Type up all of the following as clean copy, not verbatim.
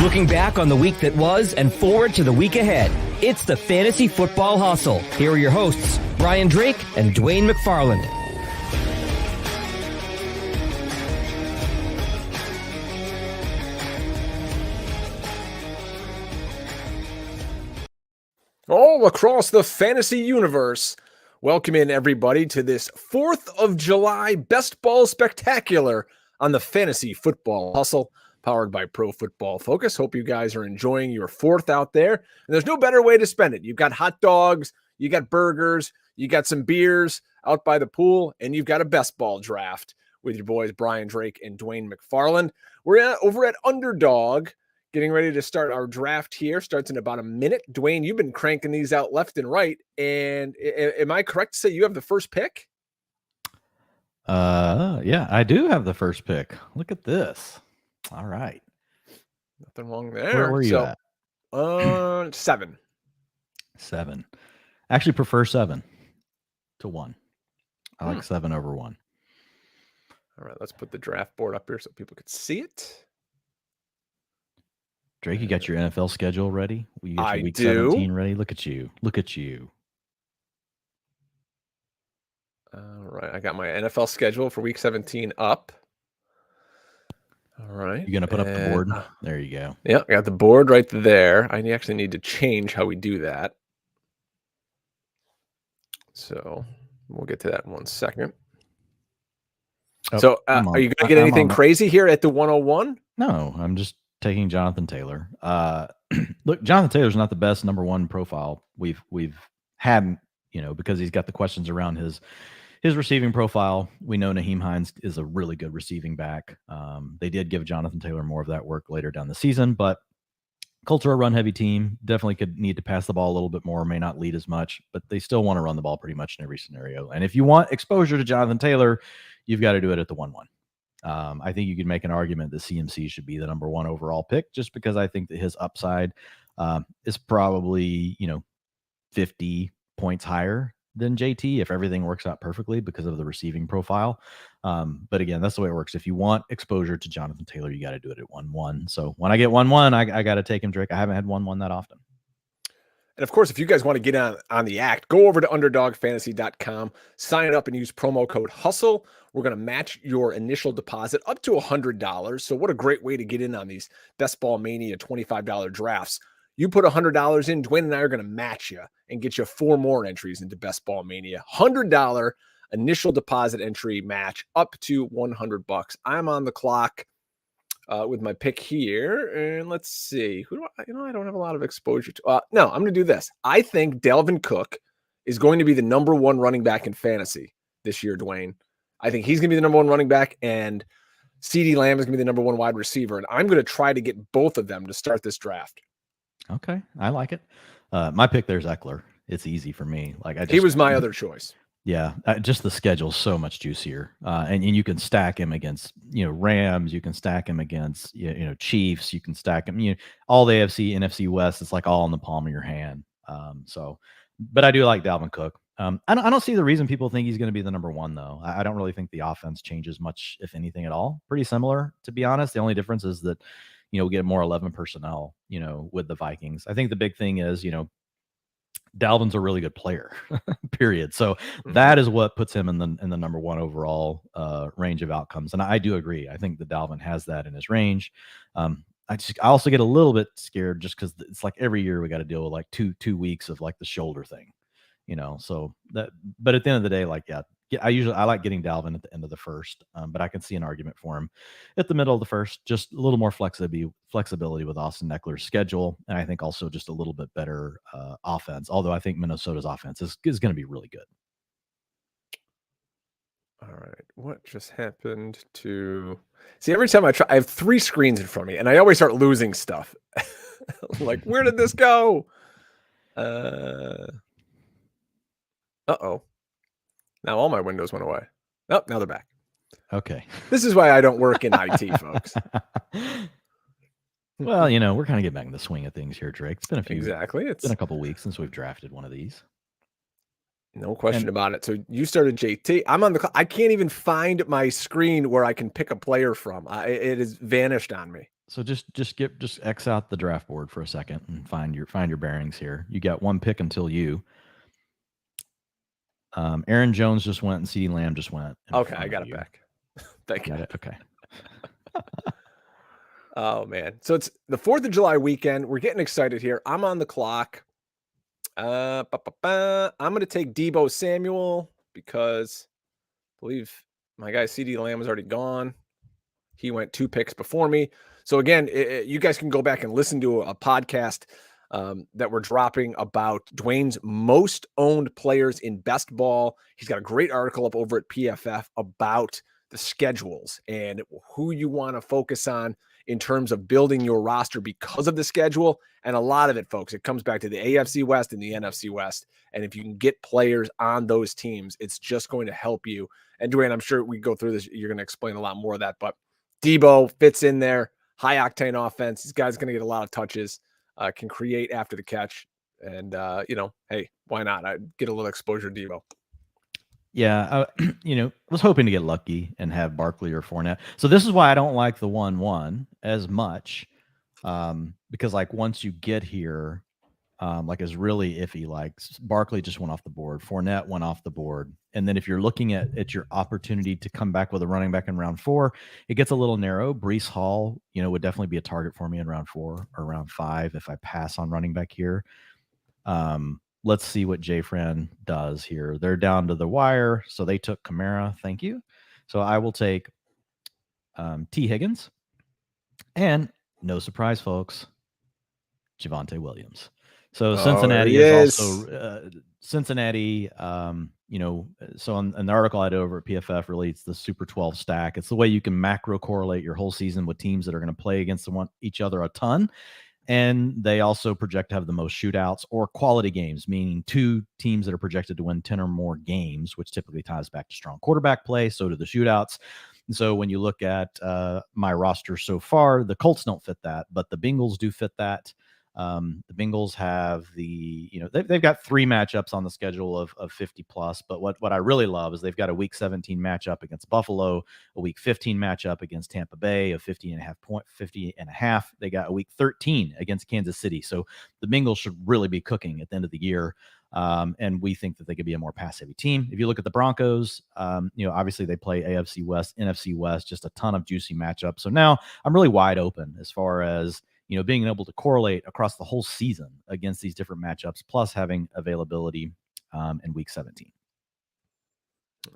Looking back on the week that was and forward to the week ahead. It's the Fantasy Football Hustle. Here are your hosts, Brian Drake and Dwayne McFarland. All across the fantasy universe, welcome in everybody to this 4th of July Best Ball Spectacular on the Fantasy Football Hustle, powered by Pro Football Focus. Hope you guys are enjoying your 4th out there. And there's no better way to spend it. You've got hot dogs, you got burgers, you got some beers out by the pool, and you've got a best ball draft with your boys Brian Drake and Dwayne McFarland. We're over at Underdog, getting ready to start our draft here. Starts in about a minute. Dwayne, you've been cranking these out left and right. And am I correct to say you have the first pick? Yeah, I do have the first pick. Look at this. All right. Nothing wrong there. Where were you at? 7. 7. Actually prefer 7 to 1. I like 7 over 1. All right, let's put the draft board up here so people could see it. Drake, you got your NFL schedule ready? You got your week do. 17 ready? Look at you. Look at you. All right. I got my NFL schedule for week 17 up. All right. You going to put up the board? There you go. Yeah, I got the board right there. I actually need to change how we do that. So we'll get to that in 1 second. Oh, so are you going to get anything crazy here at the 101? No, I'm just taking Jonathan Taylor. Look, Jonathan Taylor's not the best number 1 profile we've had, because he's got the questions around his receiving profile. We know Nyheim Hines is a really good receiving back. They did give Jonathan Taylor more of that work later down the season, but Colts are a run-heavy team. Definitely could need to pass the ball a little bit more, may not lead as much, but they still want to run the ball pretty much in every scenario. And if you want exposure to Jonathan Taylor, you've got to do it at the 1-1. I think you could make an argument that CMC should be the number 1 overall pick, just because I think that his upside is probably, 50 points higher than JT if everything works out perfectly because of the receiving profile. But again, that's the way it works. If you want exposure to Jonathan Taylor, you got to do it at 1-1. So when I get 1-1, I got to take him, Drake. I haven't had 1-1 that often. And of course, if you guys want to get on the act, go over to underdogfantasy.com, sign up and use promo code HUSTLE. We're going to match your initial deposit up to $100. So what a great way to get in on these Best Ball Mania $25 drafts. You put $100 in, Dwayne and I are going to match you and get you 4 more entries into Best Ball Mania. $100 initial deposit entry match up to $100. I'm on the clock with my pick here, and let's see. Who do I don't have a lot of exposure to. No, I'm going to do this. I think Dalvin Cook is going to be the number 1 running back in fantasy this year, Dwayne. I think he's going to be the number 1 running back, and CeeDee Lamb is going to be the number 1 wide receiver, and I'm going to try to get both of them to start this draft. Okay, I like it. My pick there's Eckler. It's easy for me. He was my other choice. Yeah, just the schedule's so much juicier, and you can stack him against Rams. You can stack him against Chiefs. You can stack him. All the AFC, NFC West. It's like all in the palm of your hand. But I do like Dalvin Cook. I don't see the reason people think he's going to be the number 1 though. I don't really think the offense changes much, if anything at all. Pretty similar, to be honest. The only difference is that we get more 11 personnel. With the Vikings. I think the big thing is Dalvin's a really good player, period. So that is what puts him in the number 1 overall range of outcomes. And I do agree. I think that Dalvin has that in his range. I also get a little bit scared just because it's like every year we got to deal with like two weeks of like the shoulder thing, so that, but at the end of the day, like, yeah, I like getting Dalvin at the end of the first, but I can see an argument for him at the middle of the first. Just a little more flexibility with Austin Eckler's schedule, and I think also just a little bit better offense. Although I think Minnesota's offense is going to be really good. All right, what just happened to? See, every time I try, I have 3 screens in front of me, and I always start losing stuff. Like, where did this go? Uh-oh. Now all my windows went away. Oh, now they're back. Okay. This is why I don't work in IT, folks. Well, we're kind of getting back in the swing of things here, Drake. It's been It's been a couple weeks since we've drafted one of these. No question about it. So you started JT. I'm on I can't even find my screen where I can pick a player from. It has vanished on me. So just X out the draft board for a second and find your bearings here. You got one pick until you. Aaron Jones just went and CeeDee Lamb just went. Okay, I got it back. Thank you. Okay. Oh man. So it's the 4th of July weekend. We're getting excited here. I'm on the clock. I'm going to take Deebo Samuel because I believe my guy CeeDee Lamb was already gone. He went 2 picks before me. So again, you guys can go back and listen to a podcast that we're dropping about Dwayne's most owned players in best ball. He's got a great article up over at PFF about the schedules and who you want to focus on in terms of building your roster because of the schedule. And a lot of it, folks, it comes back to the AFC West and the NFC West. And if you can get players on those teams, it's just going to help you. And Dwayne, I'm sure we go through this. You're going to explain a lot more of that, but Deebo fits in there. High octane offense. This guy's going to get a lot of touches, can create after the catch. And, hey, why not? I get a little exposure to Deebo. Yeah, was hoping to get lucky and have Barkley or Fournette. So this is why I don't like the 1-1 as much, because like once you get here, is really iffy. Like Barkley just went off the board, Fournette went off the board, and then if you're looking at your opportunity to come back with a running back in round 4, it gets a little narrow. Breece Hall, would definitely be a target for me in round 4 or round 5 if I pass on running back here. Let's see what J-Fran does here. They're down to the wire, so they took Kamara. Thank you. So I will take T. Higgins. And no surprise, folks, Javonte Williams. So Cincinnati is also Cincinnati. So in the article I did over at PFF, really, it's the Super 12 stack. It's the way you can macro correlate your whole season with teams that are going to play against each other a ton. And they also project to have the most shootouts or quality games, meaning 2 teams that are projected to win 10 or more games, which typically ties back to strong quarterback play. So do the shootouts. And so when you look at my roster so far, the Colts don't fit that, but the Bengals do fit that. The Bengals have they've got 3 matchups on the schedule of 50 plus, but what I really love is they've got a week 17 matchup against Buffalo, a week 15 matchup against Tampa Bay of 50 and a half. They got a week 13 against Kansas City. So the Bengals should really be cooking at the end of the year. And we think that they could be a more pass-heavy team. If you look at the Broncos, obviously they play AFC West, NFC West, just a ton of juicy matchups. So now I'm really wide open as far as being able to correlate across the whole season against these different matchups, plus having availability in week 17.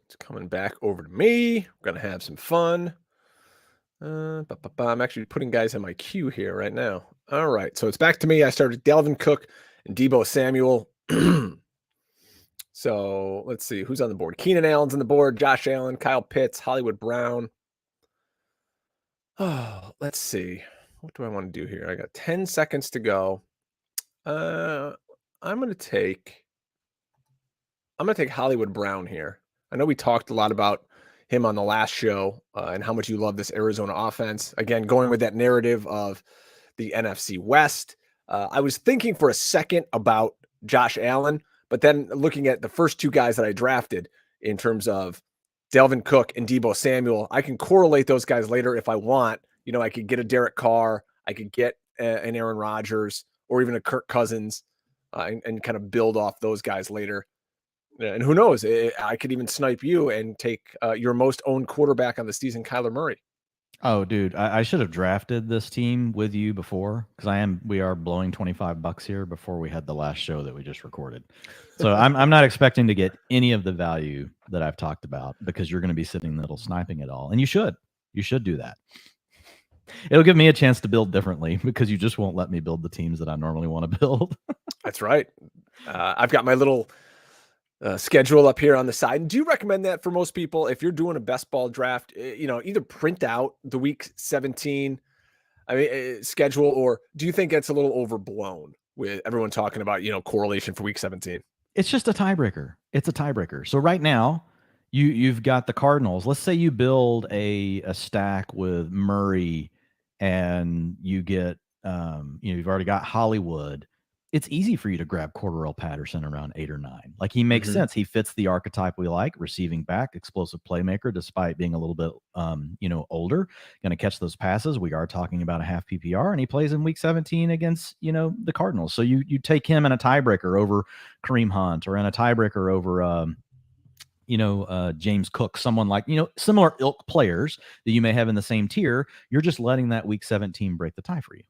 It's coming back over to me. We're going to have some fun. I'm actually putting guys in my queue here right now. All right. So it's back to me. I started Dalvin Cook and Deebo Samuel. So let's see who's on the board. Keenan Allen's on the board. Josh Allen, Kyle Pitts, Hollywood Brown. Oh, let's see. What do I want to do here? I got 10 seconds to go. I'm going to take Hollywood Brown here. I know we talked a lot about him on the last show and how much you love this Arizona offense. Again, going with that narrative of the NFC West. I was thinking for a second about Josh Allen, but then looking at the first 2 guys that I drafted in terms of Dalvin Cook and Deebo Samuel, I can correlate those guys later if I want. I could get a Derek Carr, I could get an Aaron Rodgers, or even a Kirk Cousins, and kind of build off those guys later. And who knows? I could even snipe you and take your most owned quarterback on the season, Kyler Murray. Oh, dude, I should have drafted this team with you before because we are blowing $25 here before we had the last show that we just recorded. So I'm not expecting to get any of the value that I've talked about because you're going to be sitting in the middle sniping it all, and you should do that. It'll give me a chance to build differently because you just won't let me build the teams that I normally want to build. That's right. I've got my little schedule up here on the side. Do you recommend that for most people? If you're doing a best ball draft, either print out the week 17 schedule, or do you think it's a little overblown with everyone talking about, correlation for week 17? It's just a tiebreaker. It's a tiebreaker. So right now, you've got the Cardinals. Let's say you build a stack with Murray and you get, you've already got Hollywood. it's easy for you to grab Cordarrelle Patterson around 8 or 9. Like, he makes sense. He fits the archetype we like, receiving back, explosive playmaker, despite being a little bit, older, going to catch those passes. We are talking about a half PPR, and he plays in week 17 against, the Cardinals. So you take him in a tiebreaker over Kareem Hunt, or in a tiebreaker over, James Cook, someone like, similar ilk players that you may have in the same tier. You're just letting that week 17 break the tie for you.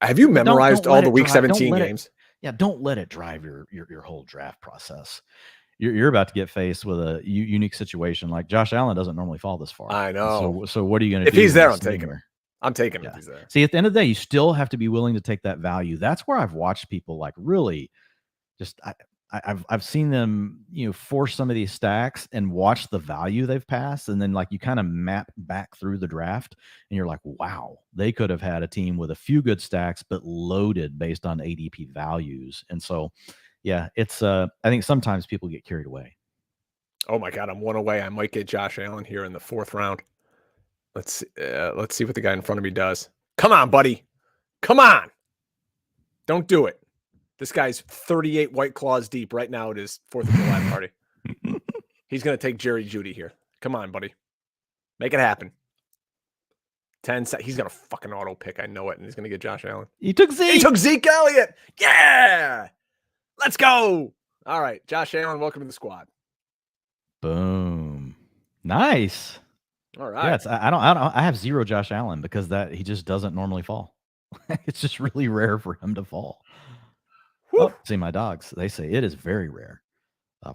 Have you memorized all the week 17 games? Don't let it drive your whole draft process. You're about to get faced with a unique situation. Like, Josh Allen doesn't normally fall this far. I know. So what are you going to do? If he's there, I'm taking him. I'm taking him if he's there. See, at the end of the day, you still have to be willing to take that value. That's where I've watched people like really just I've seen them, force some of these stacks and watch the value they've passed. And then, like, you kind of map back through the draft and you're like, wow, they could have had a team with a few good stacks, but loaded based on ADP values. And so, yeah, it's, I think sometimes people get carried away. Oh my God, I'm one away. I might get Josh Allen here in the 4th round. Let's see what the guy in front of me does. Come on, buddy. Come on. Don't do it. This guy's 38 White Claws deep right now at his 4th of July party. He's going to take Jerry Jeudy here. Come on, buddy. Make it happen. 10 seconds. He's going to fucking auto pick. I know it. And he's going to get Josh Allen. He took Zeke Elliott. Yeah. Let's go. All right. Josh Allen, welcome to the squad. Boom. Nice. All right. Yes, I have 0 Josh Allen because he just doesn't normally fall. It's just really rare for him to fall. Oh, see, my dogs, they say it is very rare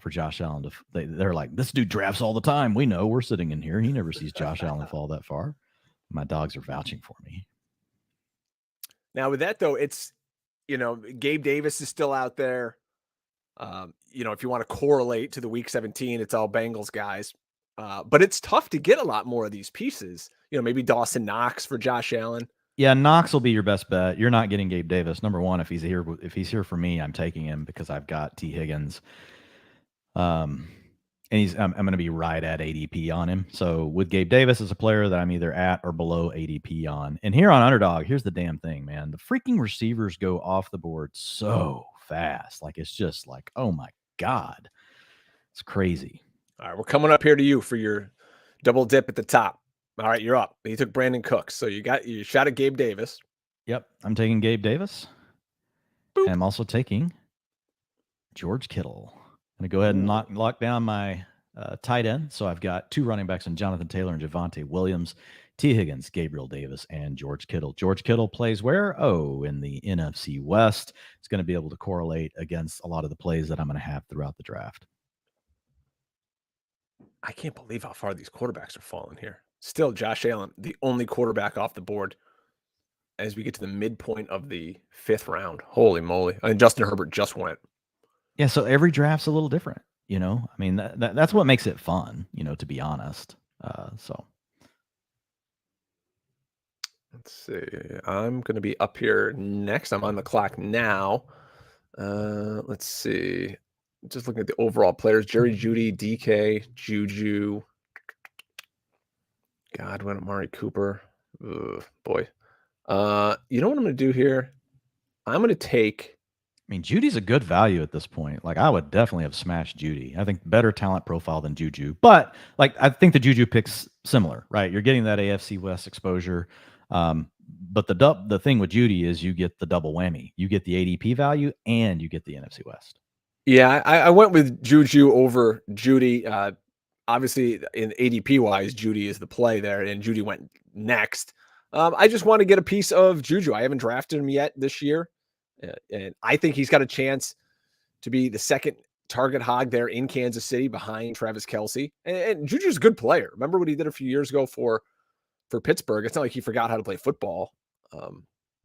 for Josh Allen to. They're like, this dude drafts all the time. We know, we're sitting in here. He never sees Josh Allen fall that far. My dogs are vouching for me. Now, with that though, it's Gabe Davis is still out there. If you want to correlate to the week 17, it's all Bengals guys. But it's tough to get a lot more of these pieces. Maybe Dawson Knox for Josh Allen. Yeah, Knox will be your best bet. You're not getting Gabe Davis. Number one, if he's here for me, I'm taking him because I've got T. Higgins. And I'm going to be right at ADP on him. So with Gabe Davis as a player that I'm either at or below ADP on. And here on Underdog, here's the damn thing, man. The freaking receivers go off the board so fast. Like, it's just like, oh my God. It's crazy. All right, we're coming up here to you for your double dip at the top. All right, you're up. He took Brandon Cooks. So you shot at Gabe Davis. Yep, I'm taking Gabe Davis. Boop. And I'm also taking George Kittle. I'm going to go ahead and lock down my tight end. So I've got 2 running backs in Jonathan Taylor and Javonte Williams, T. Higgins, Gabriel Davis, and George Kittle. George Kittle plays where? Oh, in the NFC West. It's going to be able to correlate against a lot of the plays that I'm going to have throughout the draft. I can't believe how far these quarterbacks are falling here. Still, Josh Allen, the only quarterback off the board as we get to the midpoint of the 5th round. Holy moly. I mean, Justin Herbert just went. Yeah, so every draft's a little different, I mean, that's what makes it fun, to be honest. So let's see. I'm going to be up here next. I'm on the clock now. Let's see. Just looking at the overall players. Jerry Jeudy, DK, Juju, Godwin, Amari Cooper. Ugh, boy. You know what I'm going to do here? I'm going to take. I mean, Judy's a good value at this point. Like, I would definitely have smashed Jeudy. I think better talent profile than Juju. But, like, I think the Juju pick's similar, right? You're getting that AFC West exposure. But the thing with Jeudy is you get the double whammy. You get the ADP value and you get the NFC West. Yeah, I went with Juju over Jeudy. Obviously, in ADP wise, Jeudy is the play there, and Jeudy went next. I just want to get a piece of Juju. I haven't drafted him yet this year, and I think he's got a chance to be the second target hog there in Kansas City behind Travis Kelce. And Juju's a good player. Remember what he did a few years ago for Pittsburgh? It's not like he forgot how to play football.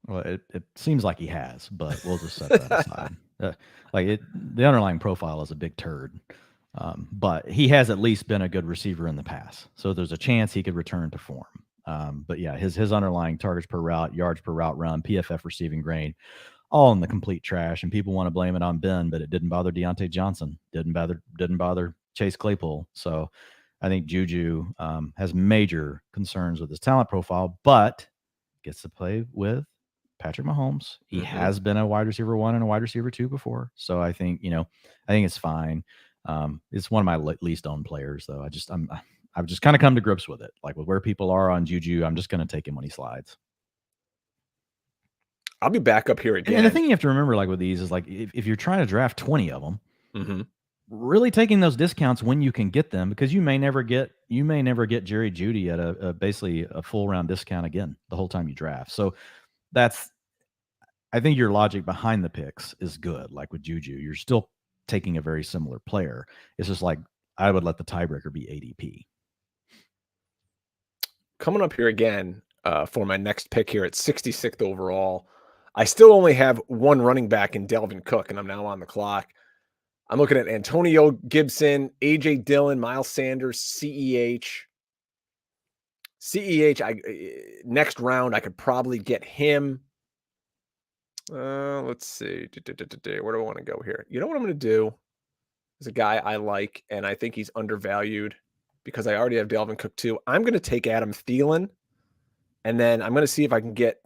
Well, it seems like he has, but we'll just set that aside. The underlying profile is a big turd. But he has at least been a good receiver in the past. So there's a chance he could return to form. But yeah, his underlying targets per route, yards per route run, PFF receiving grade, all in the complete trash. And people want to blame it on Ben, but it didn't bother Deontay Johnson. Didn't bother Chase Claypool. So I think Juju has major concerns with his talent profile, but gets to play with Patrick Mahomes. He Mhm. has been a wide receiver 1 and a wide receiver 2 before. So I think, I think it's fine. It's one of my least owned players, though. I've just kind of come to grips with it. Like with where people are on Juju, I'm just going to take him when he slides. I'll be back up here again. And the thing you have to remember, like with these, is like if you're trying to draft 20 of them, Mhm. really taking those discounts when you can get them, because you may never get Jerry Jeudy at a basically a full round discount again the whole time you draft. So I think your logic behind the picks is good. Like with Juju, you're still taking a very similar player. It's just like I would let the tiebreaker be ADP. Coming up here again for my next pick here at 66th overall. I still only have one running back in Delvin Cook, and I'm now on the clock. I'm looking at Antonio Gibson, A.J. Dillon, Miles Sanders, CEH. Next round, I could probably get him. Let's see. Where do I want to go here? You know what I'm going to do? There's a guy I like, and I think he's undervalued because I already have Delvin Cook too. I'm going to take Adam Thielen, and then I'm going to see if I can get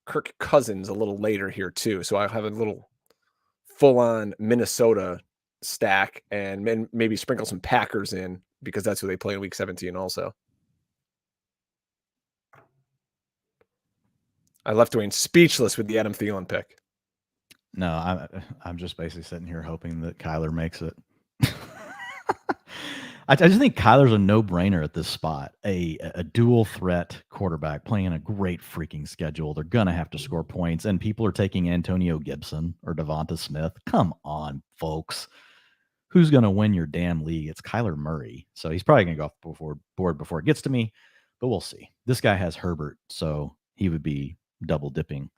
Kirk Cousins a little later here too. So I'll have a little full-on Minnesota stack and maybe sprinkle some Packers in because that's who they play in week 17 also. I left Dwayne speechless with the Adam Thielen pick. No, I'm just basically sitting here hoping that Kyler makes it. I just think Kyler's a no-brainer at this spot. A dual threat quarterback playing a great freaking schedule. They're gonna have to score points, and people are taking Antonio Gibson or Devonta Smith. Come on, folks. Who's gonna win your damn league? It's Kyler Murray. So he's probably gonna go off board before it gets to me, but we'll see. This guy has Herbert, so he would be double dipping.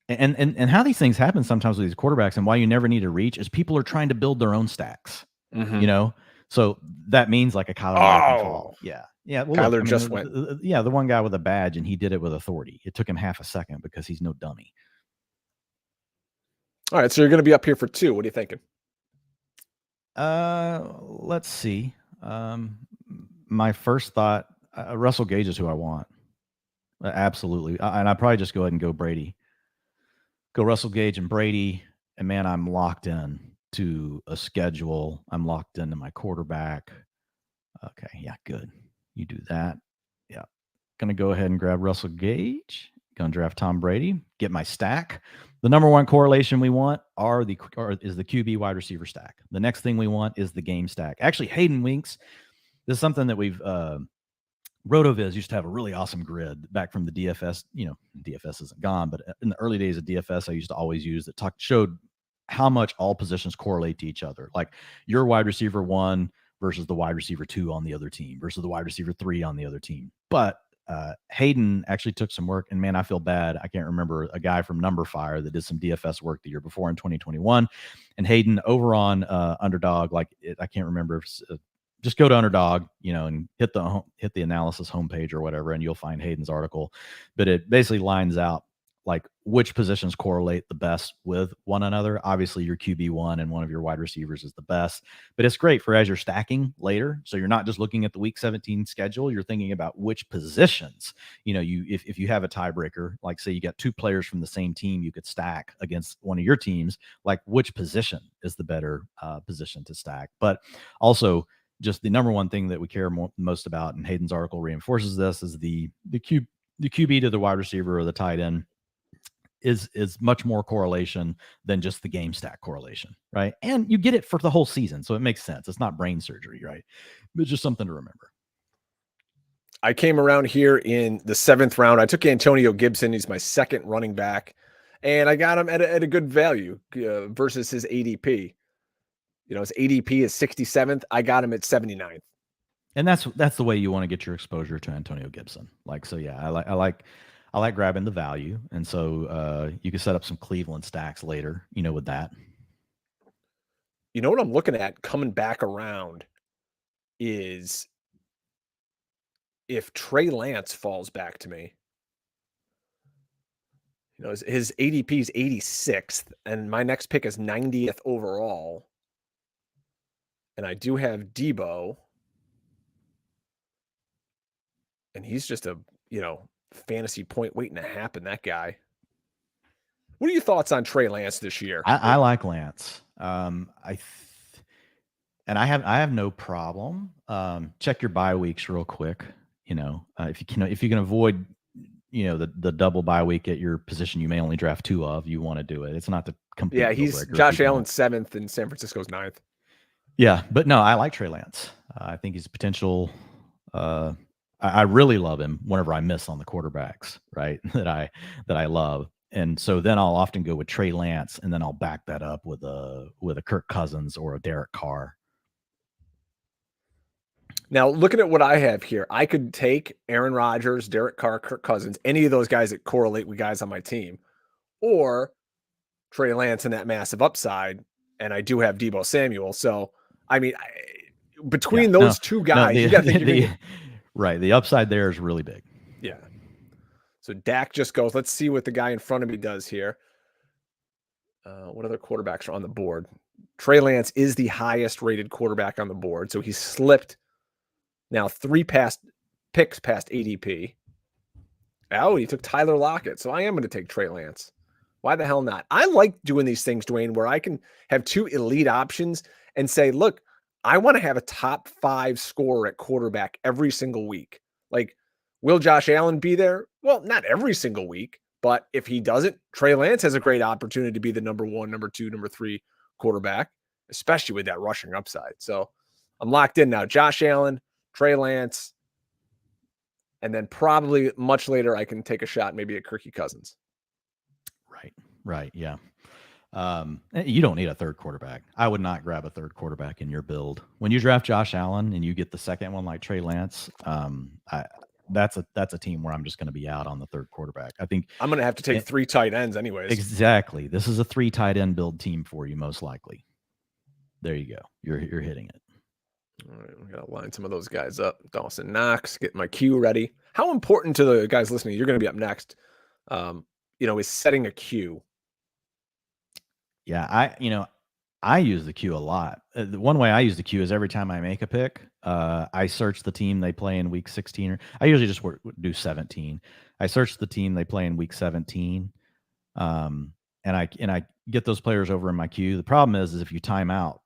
And how these things happen sometimes with these quarterbacks, and why you never need to reach, is people are trying to build their own stacks. Mm-hmm. So that means like a Kyler Murray can fall. Yeah. Well, Kyler just went. The one guy with a badge, and he did it with authority. It took him half a second because he's no dummy. All right, so you're going to be up here for 2. What are you thinking? Let's see. My first thought, Russell Gage is who I want. Absolutely, and I probably just go ahead and go Brady. Go Russell Gage and Brady, and man, I'm locked in to a schedule. I'm locked into my quarterback. Okay, yeah, good. You do that. Yeah. Gonna go ahead and grab Russell Gage. Gonna draft Tom Brady. Get my stack. The number one correlation we want is the QB wide receiver stack. The next thing we want is the game stack. Actually, Hayden Winks. This is something that we've RotoViz used to have a really awesome grid back from the DFS. DFS isn't gone, but in the early days of DFS, I used to always use that showed how much all positions correlate to each other. Like your wide receiver 1 versus the wide receiver 2 on the other team versus the wide receiver 3 on the other team. But Hayden actually took some work, and man, I feel bad. I can't remember a guy from Number Fire that did some DFS work the year before in 2021. And Hayden over on Underdog, I can't remember if just go to Underdog, and hit the analysis homepage or whatever, and you'll find Hayden's article. But it basically lines out like which positions correlate the best with one another. Obviously, your QB1 and one of your wide receivers is the best, but it's great for as you're stacking later. So you're not just looking at the week 17 schedule. You're thinking about which positions, if you have a tiebreaker, like say you got 2 players from the same team, you could stack against one of your teams, like which position is the better position to stack. But also, just the number one thing that we care most about, and Hayden's article reinforces this, is the QB to the wide receiver or the tight end is much more correlation than just the game stack correlation, right? And you get it for the whole season, so it makes sense. It's not brain surgery, right? But it's just something to remember. I came around here in the 7th round. I took Antonio Gibson. He's my second running back, and I got him at a good value versus his ADP. His ADP is 67th. I got him at 79th. And that's the way you want to get your exposure to Antonio Gibson. I like grabbing the value, and so you can set up some Cleveland stacks later, with that. You know what I'm looking at coming back around is if Trey Lance falls back to me. His ADP is 86th, and my next pick is 90th overall. And I do have Debo. And he's just fantasy point waiting to happen, that guy. What are your thoughts on Trey Lance this year? I like Lance. And I have no problem. Check your bye weeks real quick. If you can avoid, the double bye week at your position, you may only draft 2 of. You want to do it. It's not the complete. Yeah, he's Josh Allen's 7th and San Francisco's 9th. Yeah, but no, I like Trey Lance. I think he's potential. I really love him whenever I miss on the quarterbacks, right? that I love. And so then I'll often go with Trey Lance, and then I'll back that up with a Kirk Cousins or a Derek Carr. Now, looking at what I have here, I could take Aaron Rodgers, Derek Carr, Kirk Cousins, any of those guys that correlate with guys on my team, or Trey Lance and that massive upside. And I do have Deebo Samuel. So, I mean, between those two guys, you got to think right. The upside there is really big. Yeah. So Dak just goes, let's see what the guy in front of me does here. What other quarterbacks are on the board? Trey Lance is the highest rated quarterback on the board. So he slipped now 3 picks past ADP. Oh, he took Tyler Lockett. So I am going to take Trey Lance. Why the hell not? I like doing these things, Dwayne, where I can have 2 elite options and say, look, I want to have a top 5 scorer at quarterback every single week. Like, will Josh Allen be there? Well, not every single week, but if he doesn't, Trey Lance has a great opportunity to be the number 1, number 2, number 3 quarterback, especially with that rushing upside. So I'm locked in now. Josh Allen, Trey Lance, and then probably much later I can take a shot maybe at Kirky Cousins. Right. Yeah. You don't need a third quarterback. I would not grab a third quarterback in your build. When you draft Josh Allen and you get the second one like Trey Lance, that's a team where I'm just going to be out on the third quarterback. I think I'm going to have to take 3 tight ends anyways. Exactly. This is a 3 tight end build team for you, most likely. There you go. You're hitting it. All right, we got to line some of those guys up. Dawson Knox, get my queue ready. How important to the guys listening? You're going to be up next. Is setting a queue. Yeah, I use the queue a lot. The one way I use the queue is every time I make a pick, I search the team they play in week 16. Or I usually just do 17. I search the team they play in week 17, and I get those players over in my queue. The problem is if you time out,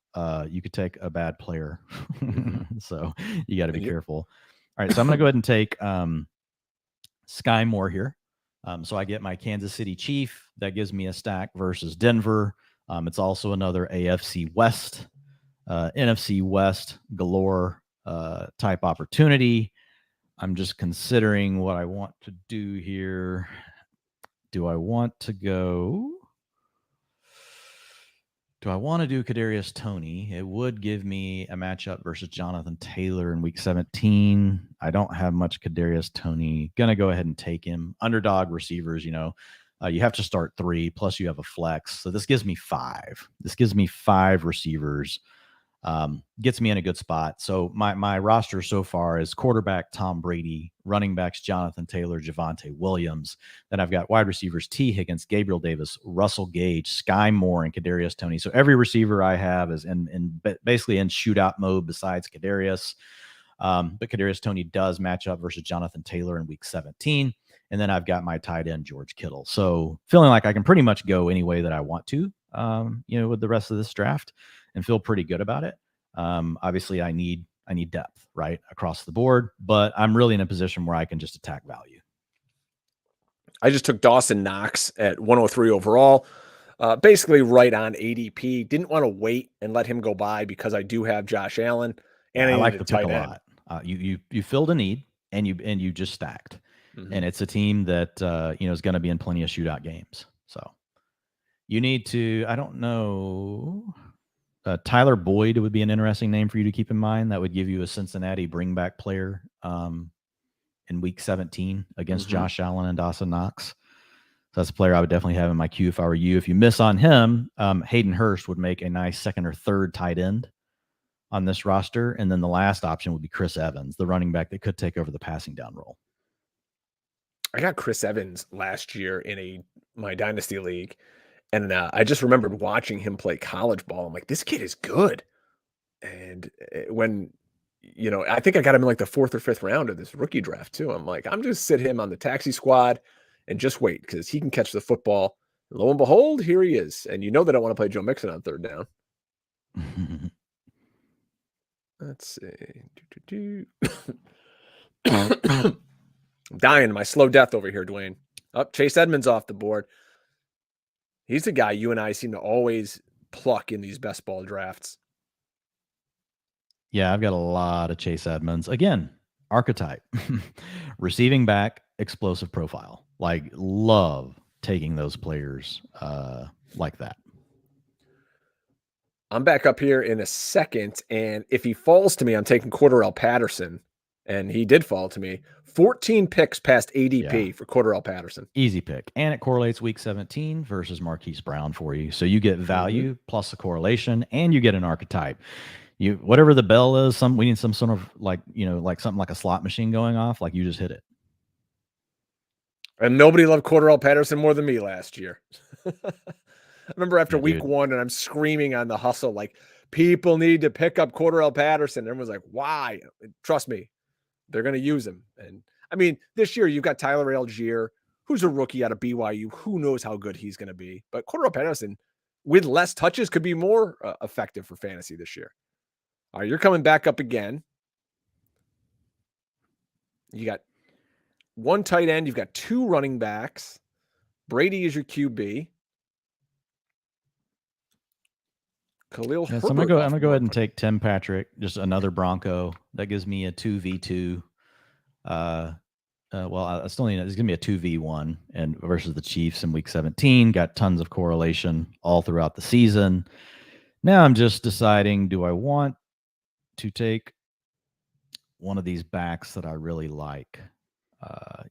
you could take a bad player, so you got to be careful. All right, so I'm going to go ahead and take Sky Moore here. So I get my Kansas City Chief. That gives me a stack versus Denver. It's also another AFC West, NFC West galore type opportunity. I'm just considering what I want to do here. Do I want to do Kadarius Toney? It would give me a matchup versus Jonathan Taylor in week 17. I don't have much Kadarius Toney. Gonna go ahead and take him. Underdog receivers, you have to start 3, plus you have a flex. So this gives me 5. This gives me 5 receivers. Gets me in a good spot. So my roster so far is quarterback Tom Brady, running backs Jonathan Taylor, Javonte Williams. Then I've got wide receivers T. Higgins, Gabriel Davis, Russell Gage, Sky Moore, and Kadarius Toney. So every receiver I have is basically in shootout mode besides Kadarius. But Kadarius Toney does match up versus Jonathan Taylor in week 17. And then I've got my tight end, George Kittle. So feeling like I can pretty much go any way that I want to, with the rest of this draft and feel pretty good about it. Obviously I need depth right across the board, but I'm really in a position where I can just attack value. I just took Dawson Knox at 103 overall, basically right on ADP. Didn't want to wait and let him go by because I do have Josh Allen and I like the pick a lot. You filled a need and you just stacked. And it's a team that, is going to be in plenty of shootout games. So you need to, I don't know, Tyler Boyd would be an interesting name for you to keep in mind. That would give you a Cincinnati bring back player in week 17 against Josh Allen and Dawson Knox. So that's a player I would definitely have in my queue if I were you. If you miss on him, Hayden Hurst would make a nice second or third tight end on this roster. And then the last option would be Chris Evans, the running back that could take over the passing down role. I got Chris Evans last year in my dynasty league. And I just remembered watching him play college ball. I'm like, this kid is good. And when, I think I got him in like the 4th or 5th round of this rookie draft too. I'm like, I'm just sit him on the taxi squad and just wait because he can catch the football. And lo and behold, here he is. And they don't want to play Joe Mixon on 3rd down. Let's see. I'm dying. My slow death over here, Dwayne. Chase Edmonds off the board. He's the guy you and I seem to always pluck in these best ball drafts. Yeah, I've got a lot of Chase Edmonds. Again, archetype. Receiving back, explosive profile. Like, love taking those players like that. I'm back up here in a second, and if he falls to me, I'm taking Cordarrelle Patterson, and he did fall to me. 14 picks past ADP for Cordarrelle Patterson. Easy pick, and it correlates week 17 versus Marquise Brown for you. So you get value plus a correlation, and you get an archetype. Whatever the bell is, we need some sort of like something like a slot machine going off. Like, you just hit it. And nobody loved Cordarrelle Patterson more than me last year. I remember after week 1, and I'm screaming on the hustle, like, people need to pick up Cordarrelle Patterson. Everyone's like, why? Trust me, they're going to use him. And I mean, this year you've got Tyler Algier, who's a rookie out of BYU. Who knows how good he's going to be? But Cordarrelle Patterson, with less touches, could be more effective for fantasy this year. All right, you're coming back up again. You got 1 tight end. You've got 2 running backs. Brady is your QB. Khalil Herbert. So I'm gonna go ahead and take Tim Patrick, just another Bronco. That gives me a 2v2. Well, I still need it's gonna be a 2v1 and versus the Chiefs in week 17. Got tons of correlation all throughout the season. Now I'm just deciding, do I want to take one of these backs that I really like?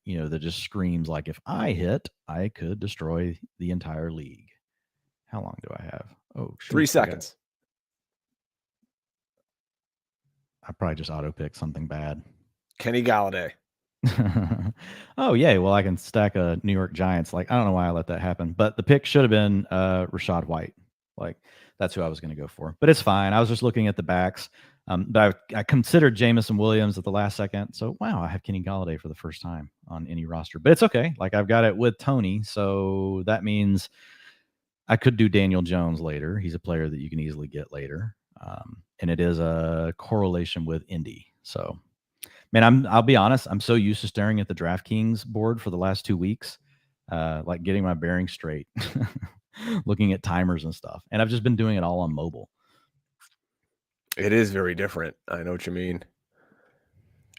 That just screams like, if I hit, I could destroy the entire league. How long do I have? Oh, shoot, 3 seconds. I probably just auto pick something bad. Kenny Galladay. Oh, yay. Well, I can stack a New York Giants. Like, I don't know why I let that happen, but the pick should have been Rachaad White. Like, that's who I was going to go for, but it's fine. I was just looking at the backs. But I considered Jamison Williams at the last second. So, wow, I have Kenny Galladay for the first time on any roster, but it's okay. Like, I've got it with Tony. So that means I could do Daniel Jones later. He's a player that you can easily get later. And it is a correlation with Indy. So, man, I'll be honest. I'm so used to staring at the DraftKings board for the last 2 weeks, like getting my bearings straight, looking at timers and stuff. And I've just been doing it all on mobile. It is very different. I know what you mean.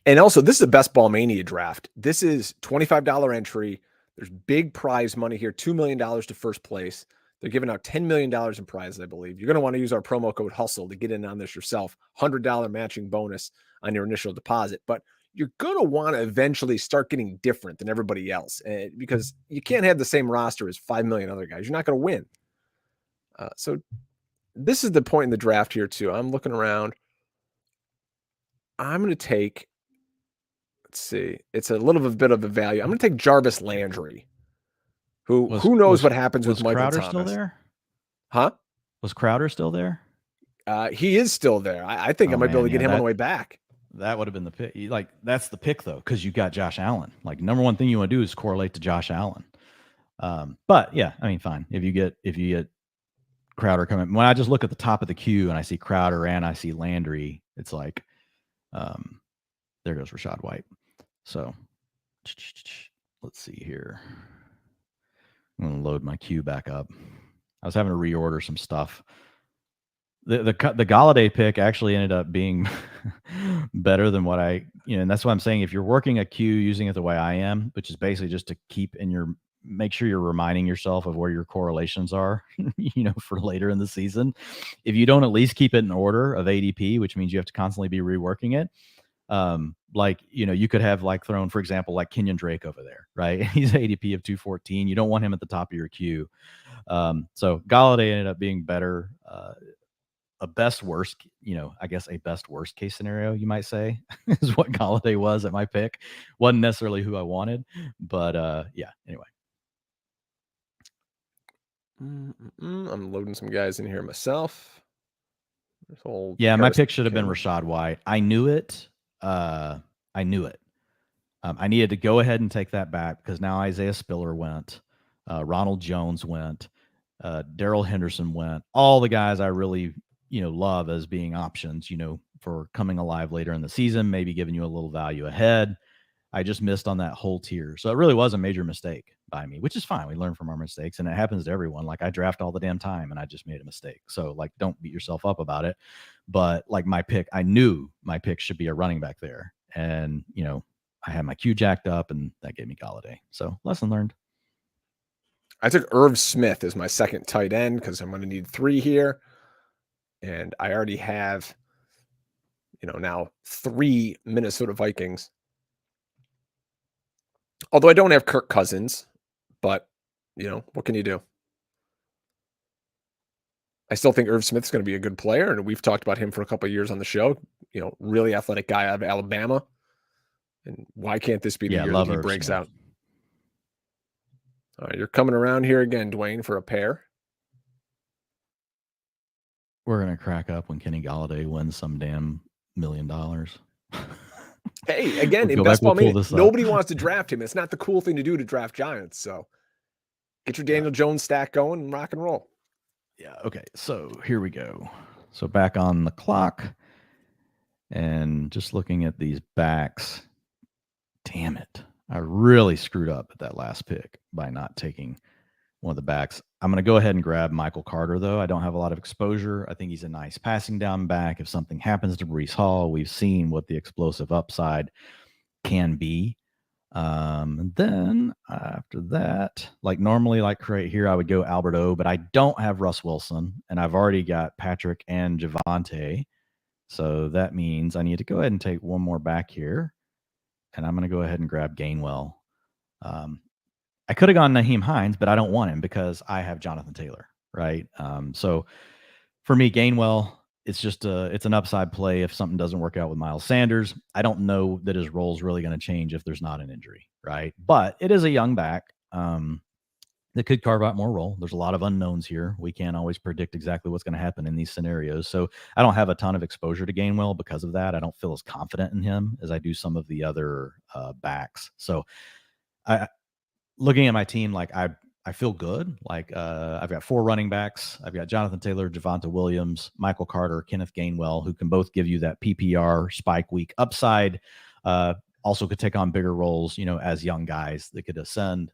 And also, this is a Best Ball Mania draft. This is $25 entry. There's big prize money here, $2 million to first place. They're giving out $10 million in prizes, I believe. You're going to want to use our promo code HUSTLE to get in on this yourself. $100 matching bonus on your initial deposit. But you're going to want to eventually start getting different than everybody else because you can't have the same roster as 5 million other guys. You're not going to win. So this is the point in the draft here, too. I'm looking around. I'm going to take, let's see, it's a little bit of a value. I'm going to take Jarvis Landry. Who knows what happens with Michael Crowder Thomas? Still there? Huh? Was Crowder still there? He is still there. I think I might be able to get him on the way back. That would have been the pick. Like, that's the pick though, because you got Josh Allen. Like, number one thing you want to do is correlate to Josh Allen. But yeah, I mean, fine. If you get Crowder coming, when I just look at the top of the queue and I see Crowder and I see Landry, it's like, there goes Rachaad White. So let's see here. I'm going to load my queue back up. I was having to reorder some stuff. The Galladay pick actually ended up being better than what and that's why I'm saying if you're working a queue using it the way I am, which is basically just to keep make sure you're reminding yourself of where your correlations are, for later in the season. If you don't at least keep it in order of ADP, which means you have to constantly be reworking it. You could have thrown, for example, like Kenyon Drake over there, right? He's ADP of 214. You don't want him at the top of your queue. So Galladay ended up being better, a best worst case scenario, you might say, is what Galladay was at my pick. Wasn't necessarily who I wanted, but anyway. I'm loading some guys in here myself. Yeah, my pick should have been Rachaad White. I knew it. I needed to go ahead and take that back because now Isaiah Spiller went, Ronald Jones went, Darrell Henderson went. All the guys I really, love as being options, for coming alive later in the season, maybe giving you a little value ahead. I just missed on that whole tier. So it really was a major mistake by me, which is fine. We learn from our mistakes, and it happens to everyone. Like, I draft all the damn time and I just made a mistake. So, like, don't beat yourself up about it. But like my pick, I knew my pick should be a running back there. And, I had my Q jacked up and that gave me Galladay. So lesson learned. I took Irv Smith as my second tight end because I'm going to need 3 here. And I already have, now 3 Minnesota Vikings. Although I don't have Kirk Cousins, but, what can you do? I still think Irv Smith's going to be a good player, and we've talked about him for a couple of years on the show. Really athletic guy out of Alabama. And why can't this be the year that he breaks out? All right, you're coming around here again, Dwayne, for a pair. We're going to crack up when Kenny Galladay wins some damn $1 million. Hey, again, in best ball mania, nobody wants to draft him. It's not the cool thing to do to draft Giants. So get your Daniel Jones stack going and rock and roll. Yeah. Okay. So here we go. So back on the clock and just looking at these backs. Damn it. I really screwed up at that last pick by not taking one of the backs. I'm going to go ahead and grab Michael Carter, though. I don't have a lot of exposure. I think he's a nice passing down back. If something happens to Breece Hall, we've seen what the explosive upside can be. And then after that, like normally, like right here, I would go Albert O, but I don't have Russ Wilson, and I've already got Patrick and Javonte. So that means I need to go ahead and take one more back here, and I'm going to go ahead and grab Gainwell. I could have gone Nyheim Hines, but I don't want him because I have Jonathan Taylor, right? So for me, Gainwell, it's an upside play if something doesn't work out with Miles Sanders. I don't know that his role is really going to change if there's not an injury, right? But it is a young back that could carve out more role. There's a lot of unknowns here. We can't always predict exactly what's going to happen in these scenarios. So I don't have a ton of exposure to Gainwell because of that. I don't feel as confident in him as I do some of the other backs. So looking at my team, like I feel good. Like I've got 4 running backs. I've got Jonathan Taylor, Javonte Williams, Michael Carter, Kenneth Gainwell, who can both give you that PPR spike week upside. Also could take on bigger roles, as young guys that could ascend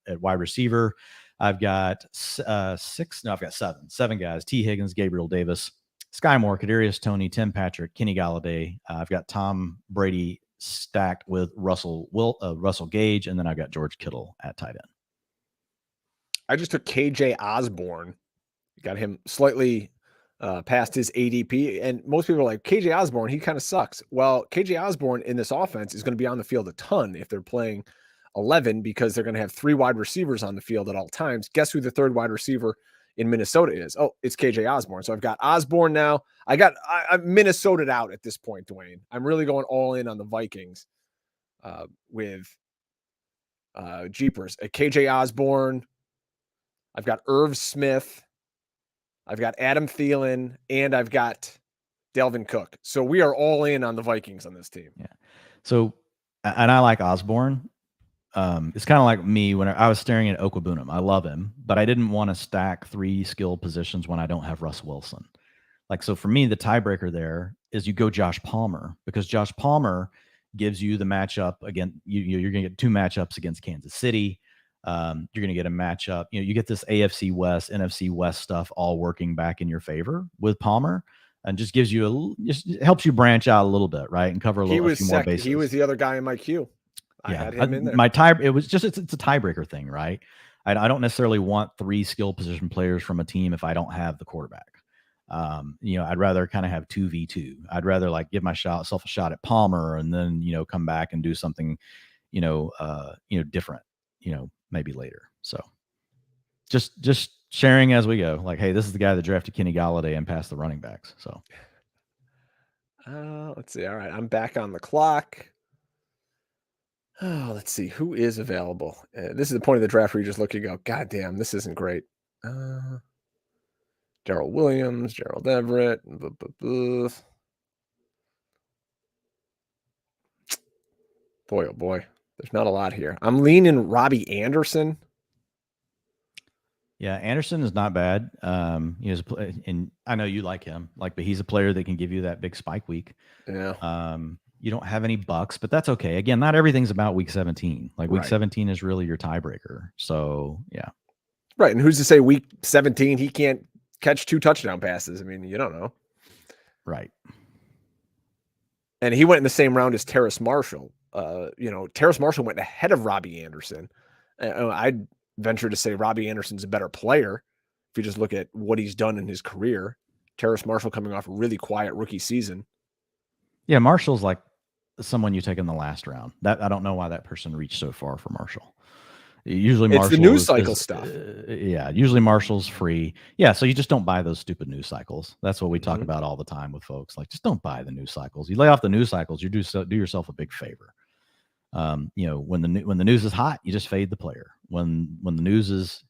at wide receiver. I've got 7 guys: T. Higgins, Gabriel Davis, Sky Moore, Kadarius Toney, Tim Patrick, Kenny Galladay. I've got Tom Brady stacked with Russell Gage, and then I've got George Kittle at tight end. I just took KJ Osborne, got him slightly past his ADP, and most people are like, KJ Osborne, he kind of sucks. Well, KJ Osborne in this offense is going to be on the field a ton if they're playing 11 because they're going to have 3 wide receivers on the field at all times. Guess who the 3rd wide receiver in Minnesota is? Oh, it's KJ Osborne. So I've got Osborne now. I'm Minnesota'd out at this point, Dwayne. I'm really going all in on the Vikings with Jeepers. KJ Osborne. I've got Irv Smith. I've got Adam Thielen, and I've got Delvin Cook. So we are all in on the Vikings on this team. Yeah. So, and I like Osborne. It's kind of like me when I was staring at Okwabunum. I love him, but I didn't want to stack 3 skill positions when I don't have Russ Wilson. Like, so for me, the tiebreaker there is you go Josh Palmer, because Josh Palmer gives you the matchup again. You're going to get 2 matchups against Kansas City. You're going to get a matchup. You get this AFC West, NFC West stuff all working back in your favor with Palmer, and just gives you just helps you branch out a little bit, right, and cover a few more bases. He was the other guy in my queue. I had him in there. It's a tiebreaker thing, right? I don't necessarily want 3 skill position players from a team if I don't have the quarterback. I'd rather kind of have 2v2. I'd rather like give myself a shot at Palmer and then, come back and do something, different, maybe later. So just sharing as we go, like, hey, this is the guy that drafted Kenny Galladay and passed the running backs. So let's see. All right. I'm back on the clock. Oh, let's see who is available. This is the point of the draft where you just look and go, God damn, this isn't great. Gerald Williams, Gerald Everett. Boy, oh boy. There's not a lot here. I'm leaning Robbie Anderson. Yeah, Anderson is not bad. And I know you like him, but he's a player that can give you that big spike week. Yeah. You don't have any bucks, but that's okay. Again, not everything's about week 17. Week 17 is really your tiebreaker. So yeah. Right. And who's to say week 17 he can't catch 2 touchdown passes? I mean, you don't know. Right. And he went in the same round as Terrace Marshall. Terrace Marshall went ahead of Robbie Anderson. I'd venture to say Robbie Anderson's a better player if you just look at what he's done in his career. Terrace Marshall coming off a really quiet rookie season. Yeah, Marshall's like someone you take in the last round. That I don't know why that person reached so far for Marshall. Usually Marshall, it's the news cycle stuff. Usually Marshall's free. Yeah, so you just don't buy those stupid news cycles. That's what we talk about all the time with folks. Just don't buy the news cycles. You lay off the news cycles, you do yourself a big favor. When the news is hot, you just fade the player. When the news is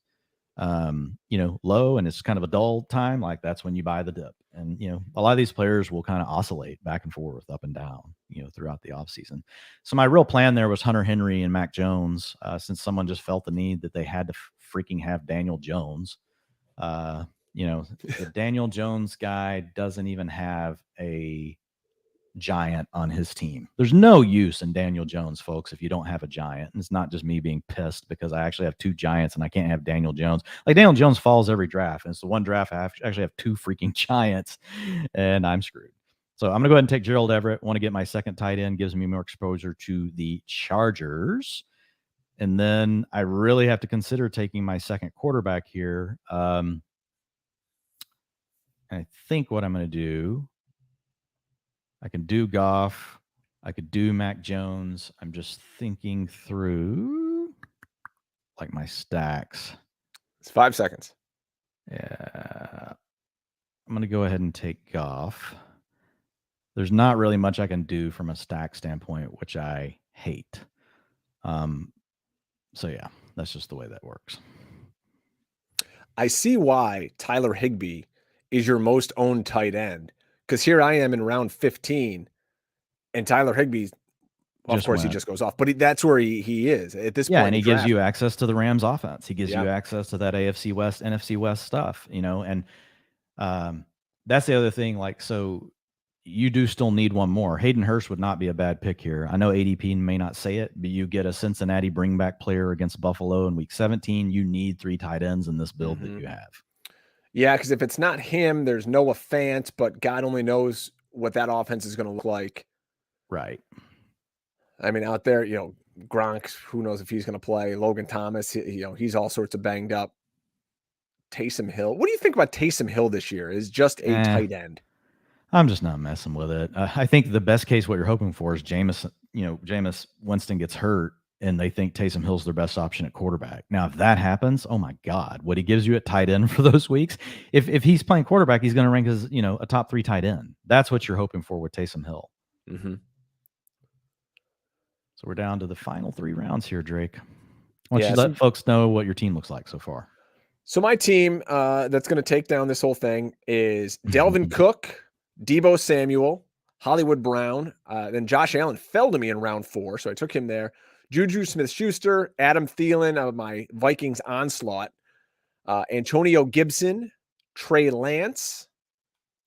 low and it's kind of a dull time, that's when you buy the dip. And a lot of these players will kind of oscillate back and forth, up and down, throughout the offseason. So my real plan there was Hunter Henry and Mac Jones, since someone just felt the need that they had to freaking have Daniel Jones. The Daniel Jones guy doesn't even have a giant on his team. There's no use in Daniel Jones, folks, if you don't have a giant. And it's not just me being pissed because I actually have 2 giants and I can't have Daniel Jones. Daniel Jones falls every draft, and it's the one draft I actually have 2 freaking giants, and I'm screwed. So I'm going to go ahead and take Gerald Everett. Want to get my second tight end, gives me more exposure to the Chargers. And then I really have to consider taking my second quarterback here. I think what I'm going to do, I can do Goff. I could do Mac Jones. I'm just thinking through my stacks. It's 5 seconds. Yeah. I'm going to go ahead and take Goff. There's not really much I can do from a stack standpoint, which I hate. So yeah, that's just the way that works. I see why Tyler Higbee is your most owned tight end, because here I am in round 15 and Tyler Higbee, of course, he just goes off, but that's where he is at this point. Yeah, and he gives you access to the Rams offense. He gives you access to that AFC West, NFC West stuff, and that's the other thing. So you do still need one more. Hayden Hurst would not be a bad pick here. I know ADP may not say it, but you get a Cincinnati bring back player against Buffalo in week 17. You need 3 tight ends in this build that you have. Yeah, because if it's not him, there's Noah Fant, but God only knows what that offense is going to look like. Right. I mean, out there, Gronk, who knows if he's going to play. Logan Thomas, he's all sorts of banged up. Taysom Hill. What do you think about Taysom Hill this year? Is just a tight end? I'm just not messing with it. I think the best case, what you're hoping for is Jameis Winston gets hurt and they think Taysom Hill's their best option at quarterback. Now, if that happens, oh my God, what he gives you at tight end for those weeks, if he's playing quarterback, he's going to rank as, a top 3 tight end. That's what you're hoping for with Taysom Hill. Mm-hmm. So we're down to the final 3 rounds here, Drake. Why don't you let folks know what your team looks like so far? So my team that's going to take down this whole thing is Delvin Cook, Deebo Samuel, Hollywood Brown. Then Josh Allen fell to me in round 4, so I took him there. Juju Smith-Schuster, Adam Thielen of my Vikings onslaught, Antonio Gibson, Trey Lance.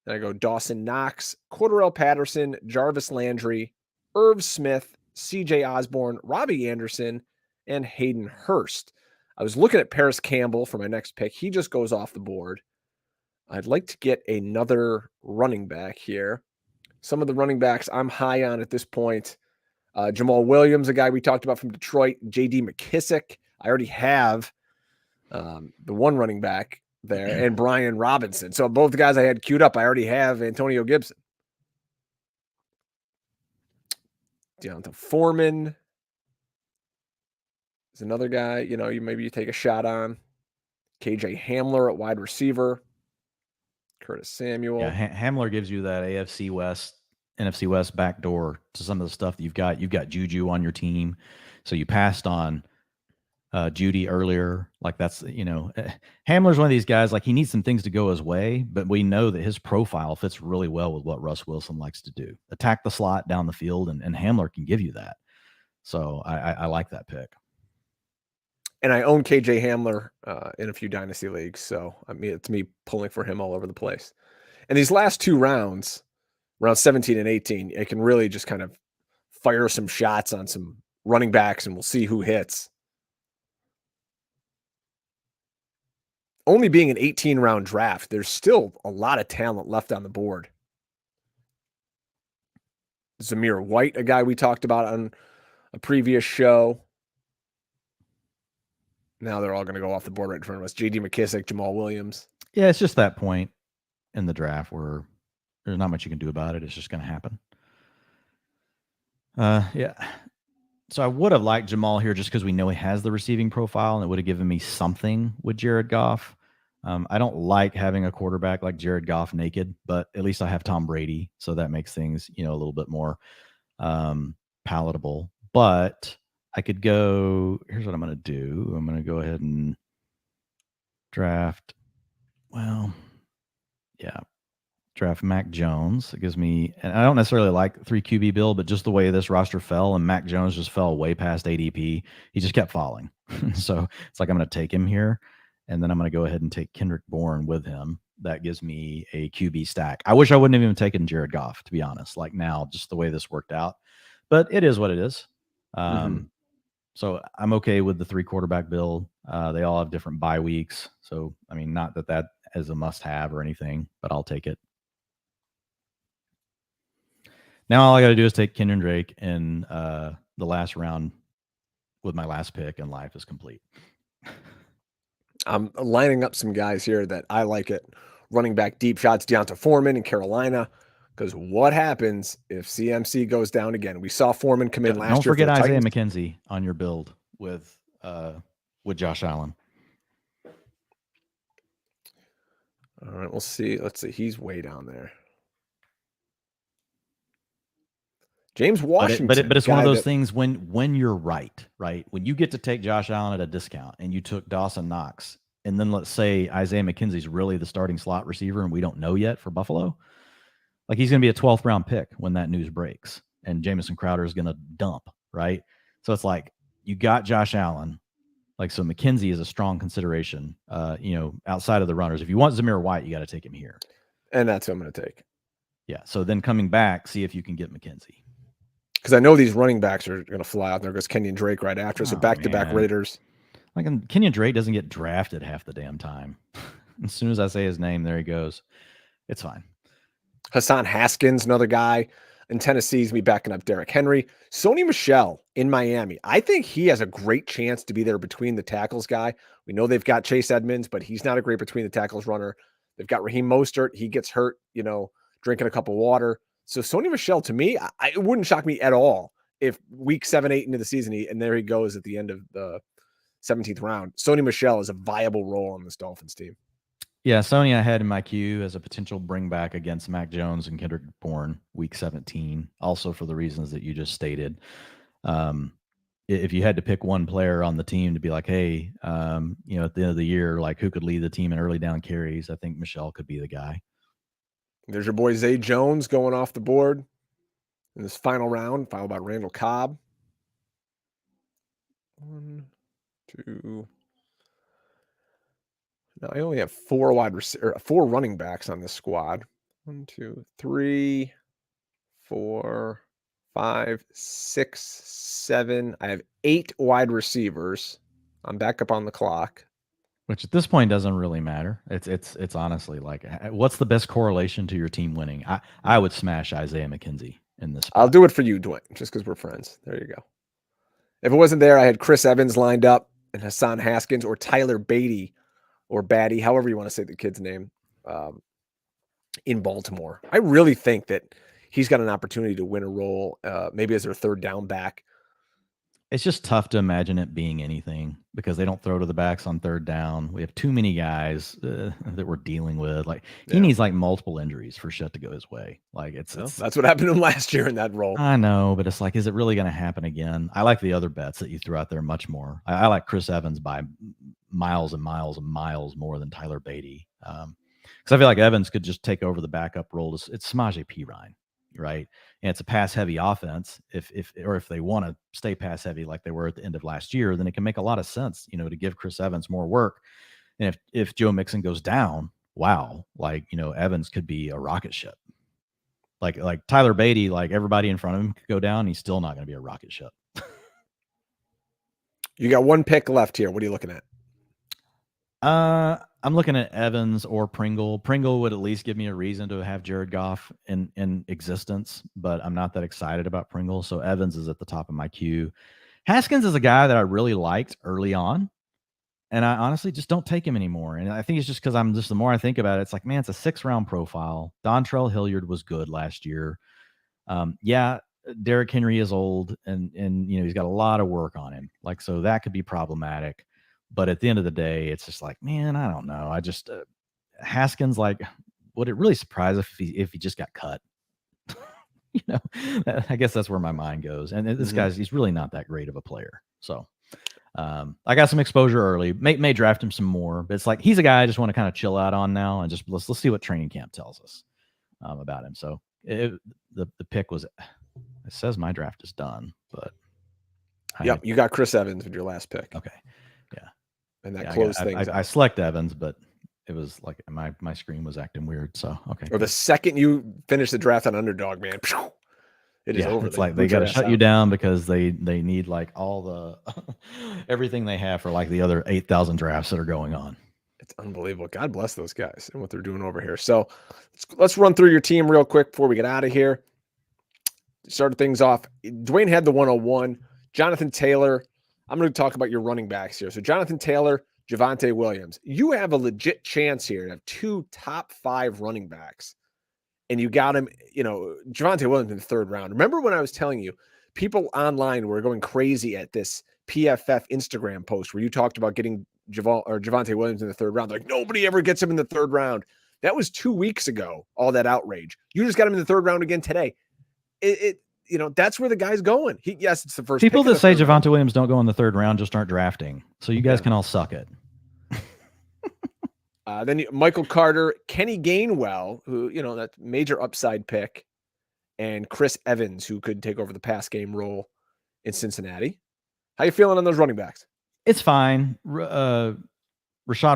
Then I go Dawson Knox, Cordarrelle Patterson, Jarvis Landry, Irv Smith, CJ Osborne, Robbie Anderson, and Hayden Hurst. I was looking at Paris Campbell for my next pick. He just goes off the board. I'd like to get another running back here. Some of the running backs I'm high on at this point. Jamal Williams, a guy we talked about from Detroit. J.D. McKissick. I already have the one running back there, and Brian Robinson. So both the guys I had queued up, I already have Antonio Gibson. Deonta Foreman is another guy, you take a shot on. KJ Hamler at wide receiver. Curtis Samuel. Yeah, Hamler gives you that AFC West, NFC West backdoor to some of the stuff that you've got. You've got Juju on your team. So you passed on Judy earlier. Like that's, Hamler's one of these guys, like he needs some things to go his way, but we know that his profile fits really well with what Russ Wilson likes to do. Attack the slot down the field, and Hamler can give you that. So I like that pick. And I own KJ Hamler in a few dynasty leagues. So I mean, it's me pulling for him all over the place. And these last two rounds, round 17 and 18, it can really just kind of fire some shots on some running backs and we'll see who hits. Only being an 18-round draft, there's still a lot of talent left on the board. Zamir White, a guy we talked about on a previous show. Now they're all going to go off the board right in front of us. J.D. McKissick, Jamal Williams. Yeah, it's just that point in the draft where there's not much you can do about it. It's just going to happen. Yeah. So I would have liked Jamal here just because we know he has the receiving profile, and it would have given me something with Jared Goff. I don't like having a quarterback like Jared Goff naked, but at least I have Tom Brady, so that makes things, a little bit more palatable. But I could go, here's what I'm going to do. I'm going to go ahead and draft, draft Mac Jones. It gives me, and I don't necessarily like 3 QB build, but just the way this roster fell and Mac Jones just fell way past ADP, he just kept falling. So it's like I'm going to take him here, and then I'm going to go ahead and take Kendrick Bourne with him. That gives me a QB stack. I wish I wouldn't have even taken Jared Goff, to be honest, like now, just the way this worked out. But it is what it is. So I'm okay with the 3 quarterback build. They all have different bye weeks. So, I mean, not that is a must have or anything, but I'll take it. Now all I got to do is take Kenyon Drake in the last round with my last pick, and life is complete. I'm lining up some guys here that I like it. Running back deep shots, Deonta Foreman in Carolina. Because what happens if CMC goes down again? We saw Foreman come in last year. Don't forget Isaiah McKenzie on your build with Josh Allen. All right, we'll see. Let's see. He's way down there. James Washington. But it's one of those things when you're right? When you get to take Josh Allen at a discount and you took Dawson Knox, and then let's say Isaiah McKenzie's really the starting slot receiver and we don't know yet for Buffalo, like he's going to be a 12th round pick when that news breaks, and Jamison Crowder is going to dump, right? So it's like you got Josh Allen, like, so McKenzie is a strong consideration, outside of the runners. If you want Zamir White, you got to take him here. And that's who I'm going to take. Yeah. So then coming back, see if you can get McKenzie. Because I know these running backs are going to fly out. There goes Kenyon Drake right after. So back-to-back Raiders. Like, Kenyon Drake doesn't get drafted half the damn time. As soon as I say his name, there he goes. It's fine. Hassan Haskins, another guy in Tennessee, is going to be backing up Derrick Henry. Sony Michel in Miami. I think he has a great chance to be there between the tackles guy. We know they've got Chase Edmonds, but he's not a great between the tackles runner. They've got Raheem Mostert. He gets hurt, drinking a cup of water. So Sony Michel, to me, it wouldn't shock me at all if week 7, 8 into the season, and there he goes at the end of the 17th round. Sony Michel is a viable role on this Dolphins team. Yeah, Sony I had in my queue as a potential bring back against Mac Jones and Kendrick Bourne week 17, also for the reasons that you just stated. If you had to pick one player on the team to be like, hey, at the end of the year, like who could lead the team in early down carries, I think Michel could be the guy. There's your boy Zay Jones going off the board in this final round, followed by Randall Cobb. 1, 2. Now I only have 4 running backs on this squad. 1, 2, 3, 4, 5, 6, 7. I have 8 wide receivers. I'm back up on the clock. Which at this point doesn't really matter. It's honestly like, what's the best correlation to your team winning? I would smash Isaiah McKenzie in this spot. I'll do it for you, Dwayne, just because we're friends. There you go. If it wasn't there, I had Chris Evans lined up and Hassan Haskins or Tyler Beatty or Batty, however you want to say the kid's name, in Baltimore. I really think that he's got an opportunity to win a role, maybe as their third down back. It's just tough to imagine it being anything because they don't throw to the backs on third down. We have too many guys that we're dealing with. Like he needs like multiple injuries for shit to go his way. Like it's that's what happened to him last year in that role. I know, but it's like, is it really going to happen again? I like the other bets that you threw out there much more. I like Chris Evans by miles and miles and miles more than Tyler Beatty. Because I feel like Evans could just take over the backup role. It's Samaje Perine, right? And it's a pass heavy offense. If they want to stay pass heavy like they were at the end of last year, then it can make a lot of sense, to give Chris Evans more work. And if Joe Mixon goes down, wow, like Evans could be a rocket ship. Like Tyler Beatty, like everybody in front of him could go down. He's still not going to be a rocket ship. You got one pick left here. What are you looking at? I'm looking at Evans or Pringle. Pringle would at least give me a reason to have Jared Goff in existence, but I'm not that excited about Pringle. So Evans is at the top of my queue. Haskins is a guy that I really liked early on, and I honestly just don't take him anymore. And I think it's just because the more I think about it, it's like, man, it's a 6th-round profile. Dontrell Hilliard was good last year. Yeah, Derrick Henry is old, and he's got a lot of work on him. Like, so that could be problematic. But at the end of the day, it's just like, man, I don't know. I just Haskins, like, would it really surprise if he just got cut? I guess that's where my mind goes. And this he's really not that great of a player. So I got some exposure early. May draft him some more, but it's like he's a guy I just want to kind of chill out on now and just let's see what training camp tells us about him. So the pick was, it says my draft is done, but you got Chris Evans with your last pick. Okay. Yeah. And that closed things. I select Evans, but it was like my screen was acting weird. So okay. Or the second you finish the draft on Underdog, man, it is over. It's like they got to shut you down because they need like all the everything they have for like the other 8,000 drafts that are going on. It's unbelievable. God bless those guys and what they're doing over here. So let's run through your team real quick before we get out of here. Started things off. Dwayne had the 101. Jonathan Taylor. I'm going to talk about your running backs here. So Jonathan Taylor, Javonte Williams. You have a legit chance here to have 2 top 5 running backs. And you got him, Javonte Williams in the 3rd round. Remember when I was telling you, people online were going crazy at this PFF Instagram post where you talked about getting Javonte Williams in the 3rd round. Like, nobody ever gets him in the 3rd round. That was 2 weeks ago, all that outrage. You just got him in the 3rd round again today. That's where the guy's going. Yes, it's the first. People that say Javonte Williams don't go in the 3rd round just aren't drafting. So you guys can all suck it. Then Michael Carter, Kenny Gainwell, who, that major upside pick, and Chris Evans, who could take over the pass game role in Cincinnati. How you feeling on those running backs? It's fine. Rashad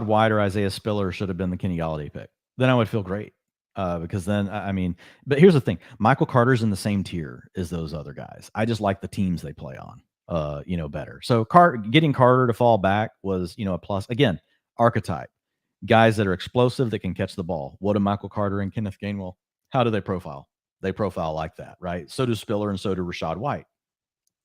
White or Isaiah Spiller should have been the Kenny Galladay pick. Then I would feel great. Because then, but here's the thing. Michael Carter's in the same tier as those other guys. I just like the teams they play on, better. So getting Carter to fall back was, a plus. Again, archetype. Guys that are explosive that can catch the ball. What do Michael Carter and Kenneth Gainwell, how do they profile? They profile like that, right? So do Spiller and so do Rashad White.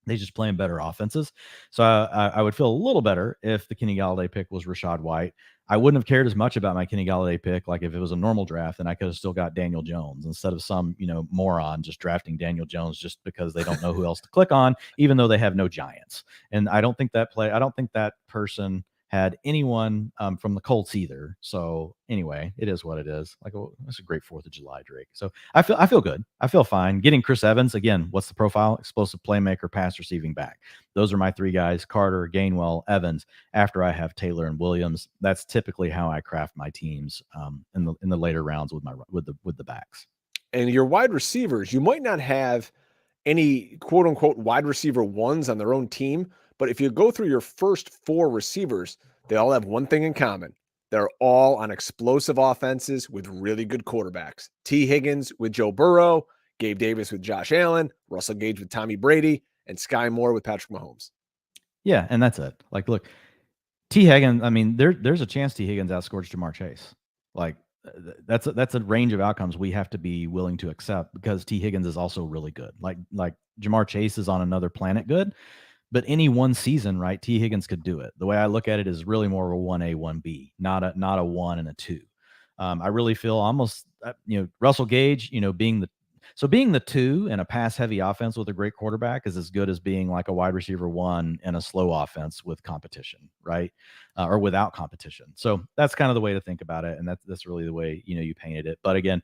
They just playing better offenses. So I would feel a little better if the Kenny Galladay pick was Rashad White. I wouldn't have cared as much about my Kenny Galladay pick. Like if it was a normal draft, then I could have still got Daniel Jones instead of some, moron just drafting Daniel Jones just because they don't know who else to click on, even though they have no Giants. And I don't think that person had anyone from the Colts either. So anyway, it is what it is. Like, it's a great 4th of July, Drake. So I feel good. I feel fine. Getting Chris Evans, again, what's the profile? Explosive playmaker, pass receiving back. Those are my 3 guys, Carter, Gainwell, Evans, after I have Taylor and Williams. That's typically how I craft my teams in the later rounds with the backs. And your wide receivers, you might not have any quote unquote wide receiver ones on their own team, but if you go through your first 4 receivers, they all have one thing in common. They're all on explosive offenses with really good quarterbacks. T. Higgins with Joe Burrow, Gabe Davis with Josh Allen, Russell Gage with Tommy Brady, and Sky Moore with Patrick Mahomes. Yeah, and that's it. Like, look, T. Higgins, there's a chance T. Higgins outscores Jamar Chase. Like, that's a range of outcomes we have to be willing to accept because T. Higgins is also really good. Like Jamar Chase is on another planet good. But any one season, right, T. Higgins could do it. The way I look at it is really more of a 1A, 1B, not a 1 and a 2. I really feel almost, Russell Gage, being So being the 2 in a pass heavy offense with a great quarterback is as good as being like a wide receiver 1 in a slow offense with competition, right? Or without competition. So that's kind of the way to think about it. And that's really the way, you painted it. But again,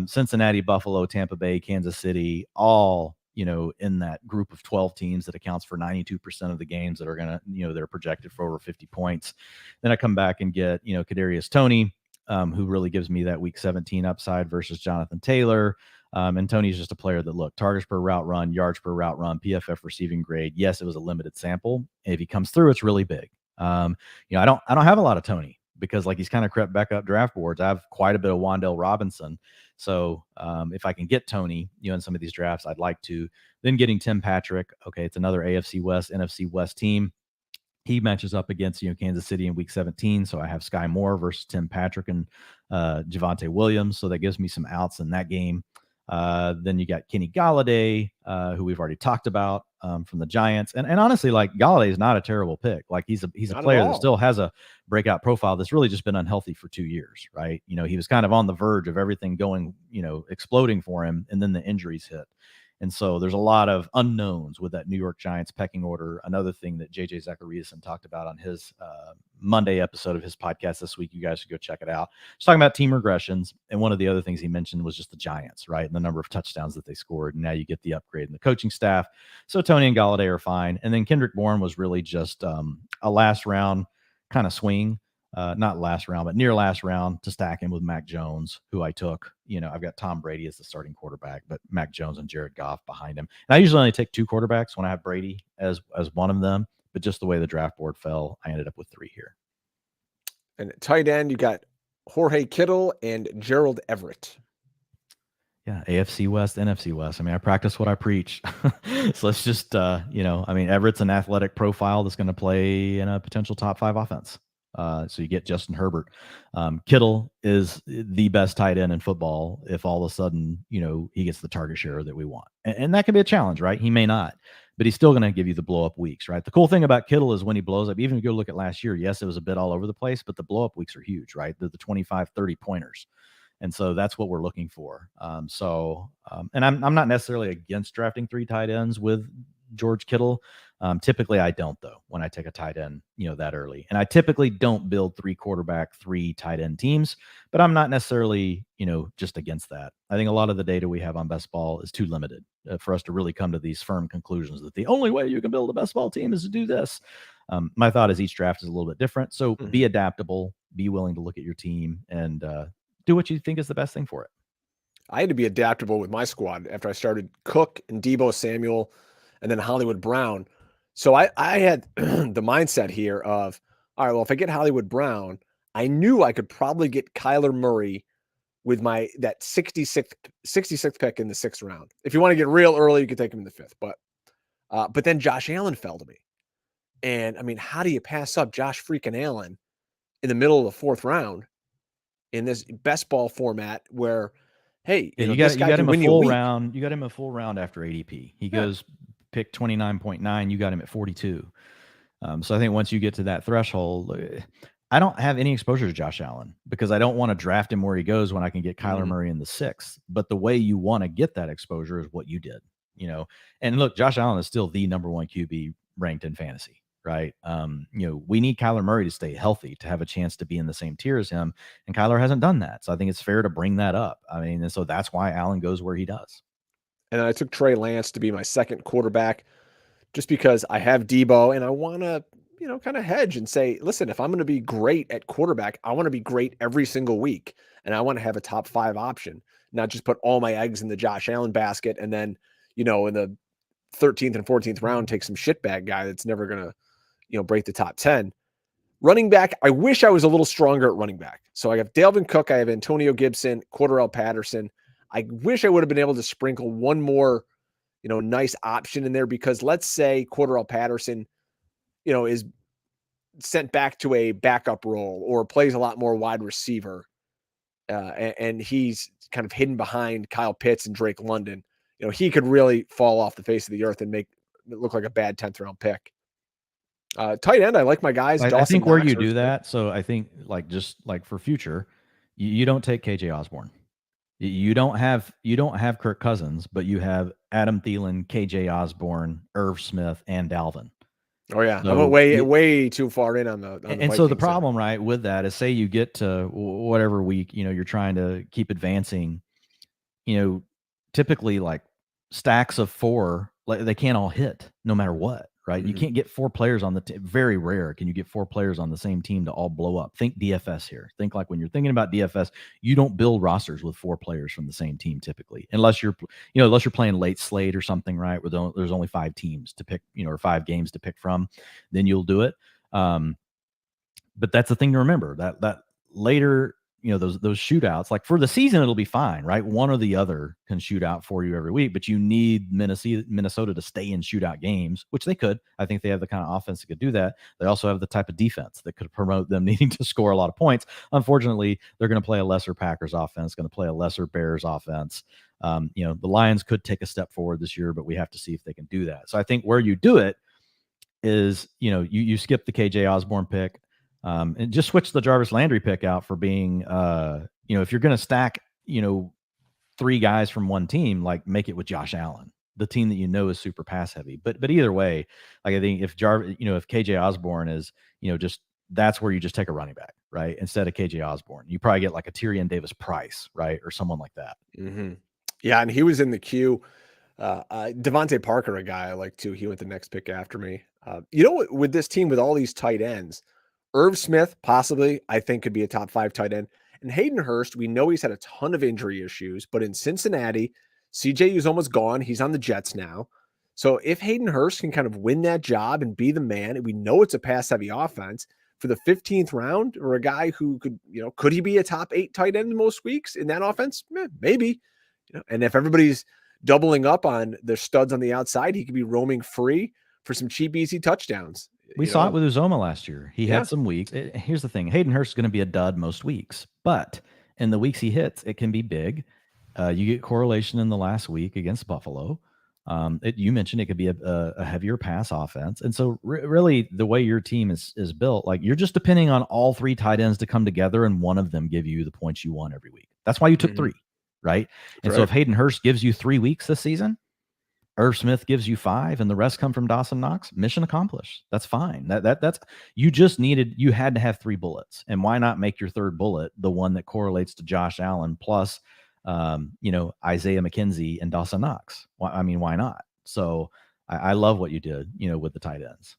Cincinnati, Buffalo, Tampa Bay, Kansas City, all, in that group of 12 teams that accounts for 92% of the games that are going to, they're projected for over 50 points. Then I come back and get, Kadarius Toney, who really gives me that week 17 upside versus Jonathan Taylor. And Tony's just a player that, look, targets per route run, yards per route run, PFF receiving grade. Yes, it was a limited sample. If he comes through, it's really big. I don't have a lot of Tony because like he's kind of crept back up draft boards. I have quite a bit of Wan'Dale Robinson. So if I can get Tony, in some of these drafts, I'd like to. Then getting Tim Patrick. Okay, it's another AFC West, NFC West team. He matches up against, Kansas City in week 17. So I have Sky Moore versus Tim Patrick and Javonte Williams. So that gives me some outs in that game. Then you got Kenny Galladay, who we've already talked about from the Giants. And honestly, like Galladay is not a terrible pick. Like he's a player that still has a breakout profile that's really just been unhealthy for 2 years, right? He was kind of on the verge of everything going, exploding for him. And then the injuries hit. And so there's a lot of unknowns with that New York Giants pecking order. Another thing that JJ Zachariason talked about on his Monday episode of his podcast this week, you guys should go check it out. He's talking about team regressions. And one of the other things he mentioned was just the Giants, right? And the number of touchdowns that they scored. And now you get the upgrade in the coaching staff. So Tony and Galladay are fine. And then Kendrick Bourne was really just a last round kind of swing. Not last round, but near last round to stack him with Mac Jones, who I took. I've got Tom Brady as the starting quarterback, but Mac Jones and Jared Goff behind him. And I usually only take 2 quarterbacks when I have Brady as one of them, but just the way the draft board fell, I ended up with 3 here. And at tight end, you got Jorge Kittle and Gerald Everett. Yeah, AFC West, NFC West. I mean, I practice what I preach. So let's just, Everett's an athletic profile that's going to play in a potential top 5 offense. So you get Justin Herbert. Kittle is the best tight end in football if all of a sudden, he gets the target share that we want. And that can be a challenge, right? He may not, but he's still going to give you the blow up weeks, right? The cool thing about Kittle is when he blows up, even if you go look at last year, yes, it was a bit all over the place, but the blow up weeks are huge, right? They're the 25, 30 pointers. And so that's what we're looking for. And I'm not necessarily against drafting 3 tight ends with George Kittle. Typically I don't though, when I take a tight end, that early. And I typically don't build 3 quarterback, 3 tight end teams, but I'm not necessarily, just against that. I think a lot of the data we have on best ball is too limited for us to really come to these firm conclusions that the only way you can build a best ball team is to do this. My thought is each draft is a little bit different. So be adaptable, be willing to look at your team and, do what you think is the best thing for it. I had to be adaptable with my squad after I started Cook and Deebo Samuel and then Hollywood Brown. So I had the mindset here of, all right, well, if I get Hollywood Brown, I knew I could probably get Kyler Murray with that 66th pick in the 6th round. If you want to get real early, you could take him in the 5th. But then Josh Allen fell to me. And I mean, how do you pass up Josh freaking Allen in the middle of the 4th round in this best ball format where, hey, you got him a full round. You got him a full round after ADP. He goes pick 29.9. You got him at 42. So I think once you get to that threshold, I don't have any exposure to Josh Allen because I don't want to draft him where he goes when I can get Kyler Murray in the 6th. But the way you want to get that exposure is what you did, and look, Josh Allen is still the number 1 QB ranked in fantasy. Right. We need Kyler Murray to stay healthy to have a chance to be in the same tier as him. And Kyler hasn't done that. So I think it's fair to bring that up. I mean, and so that's why Allen goes where he does. And I took Trey Lance to be my 2nd quarterback just because I have Deebo and I want to, kind of hedge and say, listen, if I'm going to be great at quarterback, I want to be great every single week. And I want to have a top 5 option, not just put all my eggs in the Josh Allen basket. And then, in the 13th and 14th round, take some shitbag guy that's never going to, break the top 10. Running back, I wish I was a little stronger at running back. So I have Dalvin Cook, I have Antonio Gibson, Cordarrelle Patterson. I wish I would have been able to sprinkle one more, nice option in there because let's say Cordarrelle Patterson, is sent back to a backup role or plays a lot more wide receiver. And he's kind of hidden behind Kyle Pitts and Drake London. He could really fall off the face of the earth and make it look like a bad 10th round pick. Tight end, I like my guys. I think where you do that. So I think just for future, you don't take KJ Osborne. You don't have Kirk Cousins, but you have Adam Thielen, KJ Osborne, Irv Smith, and Dalvin. Oh yeah, I went So way too far in on the and so the Vikings there. problem, right, with that is, say you get to whatever week, you're trying to keep advancing, typically like stacks of 4, like they can't all hit no matter what, right? You can't get 4 players on the team. Very rare can you get 4 players on the same team to all blow up. Think DFS here. Think like when you're thinking about DFS, you don't build rosters with 4 players from the same team typically, unless you're playing late slate or something, right? Where there's only 5 teams to pick, or 5 games to pick from, then you'll do it. But that's the thing to remember, that later, those shootouts, like for the season, it'll be fine, right? One or the other can shoot out for you every week, but you need Minnesota to stay in shootout games, which they could. I think they have the kind of offense that could do that. They also have the type of defense that could promote them needing to score a lot of points. Unfortunately, they're going to play a lesser Packers offense, going to play a lesser Bears offense. The Lions could take a step forward this year, but we have to see if they can do that. So I think where you do it is, you skip the KJ Osborne pick. And just switch the Jarvis Landry pick out for being, if you're going to stack, 3 guys from one team, like make it with Josh Allen, the team that is super pass heavy. But either way, like I think if if KJ Osborne is, just that's where you just take a running back, right? Instead of KJ Osborne, you probably get like a Tyrion Davis Price, right, or someone like that. Mm-hmm. Yeah, and he was in the queue. Devontae Parker, a guy I like too. He went the next pick after me. What, with this team with all these tight ends, Irv Smith, possibly, I think could be a top 5 tight end. And Hayden Hurst, we know he's had a ton of injury issues, but in Cincinnati, CJ is almost gone. He's on the Jets now. So if Hayden Hurst can kind of win that job and be the man, and we know it's a pass-heavy offense, for the 15th round, or a guy who could he be a top 8 tight end most weeks in that offense? Maybe. And if everybody's doubling up on their studs on the outside, he could be roaming free for some cheap, easy touchdowns. We saw it with Uzoma last year. He had some weeks. Here's the thing. Hayden Hurst is going to be a dud most weeks, but in the weeks he hits, it can be big. You get correlation in the last week against Buffalo. You mentioned it could be a heavier pass offense. And so really the way your team is built, like you're just depending on all 3 tight ends to come together and one of them give you the points you want every week. That's why you took 3, right? And so if Hayden Hurst gives you 3 weeks this season, Irv Smith gives you 5 and the rest come from Dawson Knox, mission accomplished. That's fine. That's you had to have 3 bullets. And why not make your 3rd bullet the one that correlates to Josh Allen plus Isaiah McKenzie and Dawson Knox? Why not? So I love what you did, with the tight ends.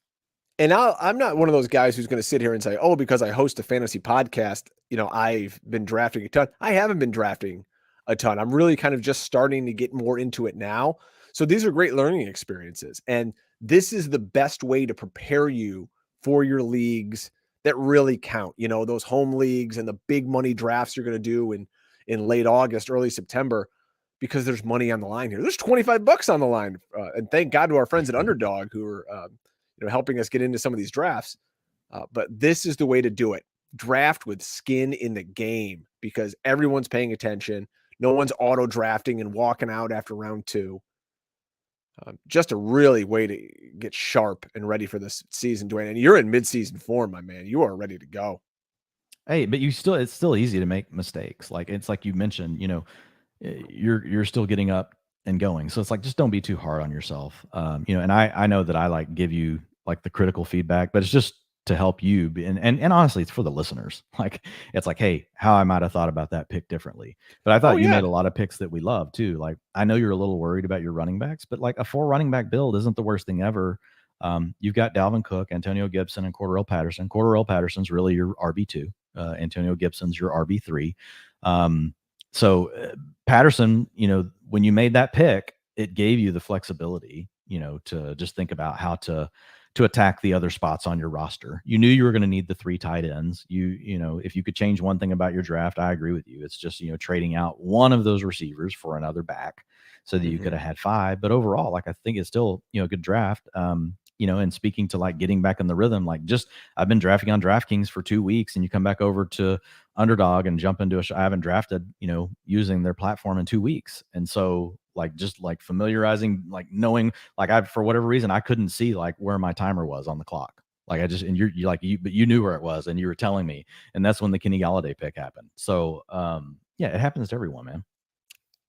And I'm not one of those guys who's going to sit here and say, oh, because I host a fantasy podcast, I've been drafting a ton. I haven't been drafting a ton. I'm really kind of just starting to get more into it now. So these are great learning experiences. And this is the best way to prepare you for your leagues that really count, those home leagues and the big money drafts you're going to do in late August, early September, because there's money on the line here. There's $25 on the line. And thank God to our friends at Underdog who are, helping us get into some of these drafts. But this is the way to do it. Draft with skin in the game because everyone's paying attention. No one's auto drafting and walking out after round 2. Just a really way to get sharp and ready for this season, Dwayne. And you're in mid-season form, my man. You are ready to go. Hey, but it's still easy to make mistakes. Like it's like you mentioned, you're still getting up and going. So it's like, just don't be too hard on yourself. And I know that I like give you like the critical feedback, but it's just to help you. And honestly, it's for the listeners. Like, it's like, hey, how I might've thought about that pick differently. But I thought you made a lot of picks that we love too. Like, I know you're a little worried about your running backs, but like a 4 running back build isn't the worst thing ever. You've got Dalvin Cook, Antonio Gibson, and Cordarrelle Patterson. Cordarrelle Patterson's really your RB2. Antonio Gibson's your RB3. So Patterson, when you made that pick, it gave you the flexibility, to just think about how to attack the other spots on your roster. You knew you were going to need the 3 tight ends. If you could change one thing about your draft, I agree with you. It's just, trading out one of those receivers for another back so that you could have had 5. But overall, like, I think it's still, a good draft. And speaking to like getting back in the rhythm, like I've been drafting on DraftKings for 2 weeks and you come back over to Underdog and jump into I haven't drafted, using their platform in 2 weeks. And so like, just like familiarizing, like knowing, like for whatever reason, I couldn't see like where my timer was on the clock. Like but you knew where it was and you were telling me, and that's when the Kenny Galladay pick happened. So, yeah, it happens to everyone, man.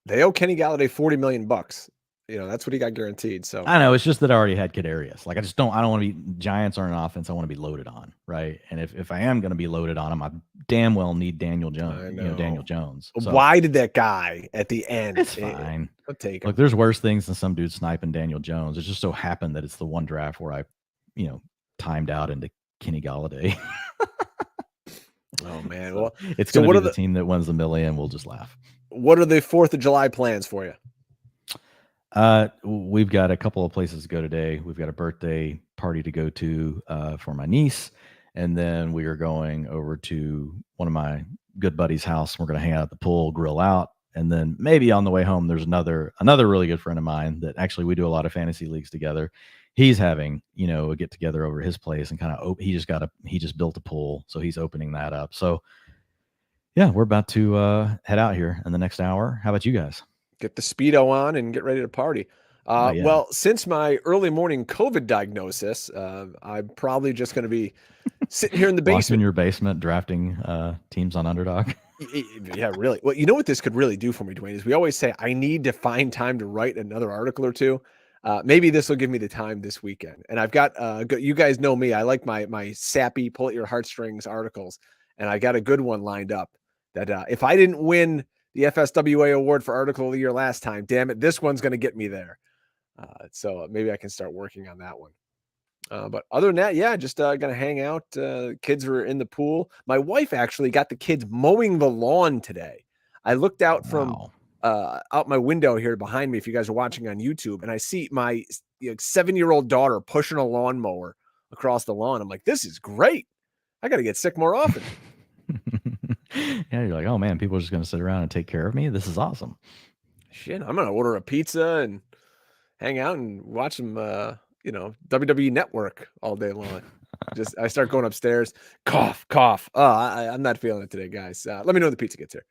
They owe Kenny Galladay $40 million. That's what he got guaranteed. So I know it's just that I already had Kadarius. Like I don't want to be Giants are an offense I want to be loaded on, right? And if I am going to be loaded on them, I damn well need Daniel Jones. Daniel Jones. So, why did that guy at the end? It's fine. I'll take him. Look, there's worse things than some dude sniping Daniel Jones. It just so happened that it's the one draft where I, timed out into Kenny Galladay. Oh man, well, it's going to be the team that wins the million. We'll just laugh. What are the 4th of July plans for you? We've got a couple of places to go today. We've got a birthday party to go to for my niece, and then we are going over to one of my good buddies' house. We're going to hang out at the pool, grill out, and then maybe on the way home, there's another really good friend of mine that actually we do a lot of fantasy leagues together. He's having a get together over at his place, and kind of he just built a pool, so he's opening that up. So yeah, we're about to head out here in the next hour. How about you guys? Get the Speedo on and get ready to party. Yeah. Well, since my early morning COVID diagnosis, I'm probably just going to be sitting here in the basement. Locked in your basement drafting teams on Underdog. Yeah, really. Well, you know what this could really do for me, Dwayne, is we always say I need to find time to write another article or two. Maybe this will give me the time this weekend. And I've got, you guys know me, I like my sappy, pull at your heartstrings articles. And I got a good one lined up that if I didn't win the FSWA award for article of the year last time, damn it, this one's going to get me there. So maybe I can start working on that one. But other than that, yeah, just going to hang out. Kids were in the pool. My wife actually got the kids mowing the lawn today. I looked out from out my window here behind me, if you guys are watching on YouTube, and I see my 7-year-old daughter pushing a lawnmower across the lawn. I'm like, this is great. I got to get sick more often. Yeah, you're like, oh man, people are just going to sit around and take care of me. This is awesome. Shit, I'm going to order a pizza and hang out and watch some, WWE Network all day long. I start going upstairs, cough. I'm not feeling it today, guys. Let me know when the pizza gets here.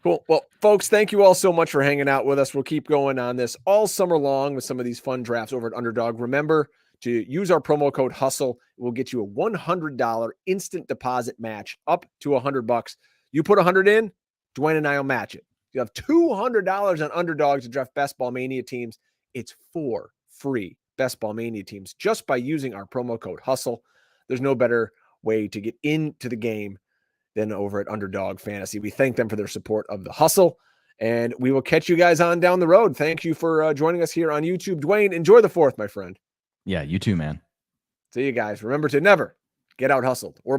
Cool. Well, folks, thank you all so much for hanging out with us. We'll keep going on this all summer long with some of these fun drafts over at Underdog. Remember to use our promo code HUSTLE. We'll get you a $100 instant deposit match up to $100. You put 100 in, Dwayne and I will match it. You have $200 on Underdog to draft Best Ball Mania teams. It's 4 free Best Ball Mania teams just by using our promo code HUSTLE. There's no better way to get into the game than over at Underdog Fantasy. We thank them for their support of the hustle, and we will catch you guys on down the road. Thank you for joining us here on YouTube. Dwayne, enjoy the 4th, my friend. Yeah, you too, man. See you guys. Remember to never get out hustled or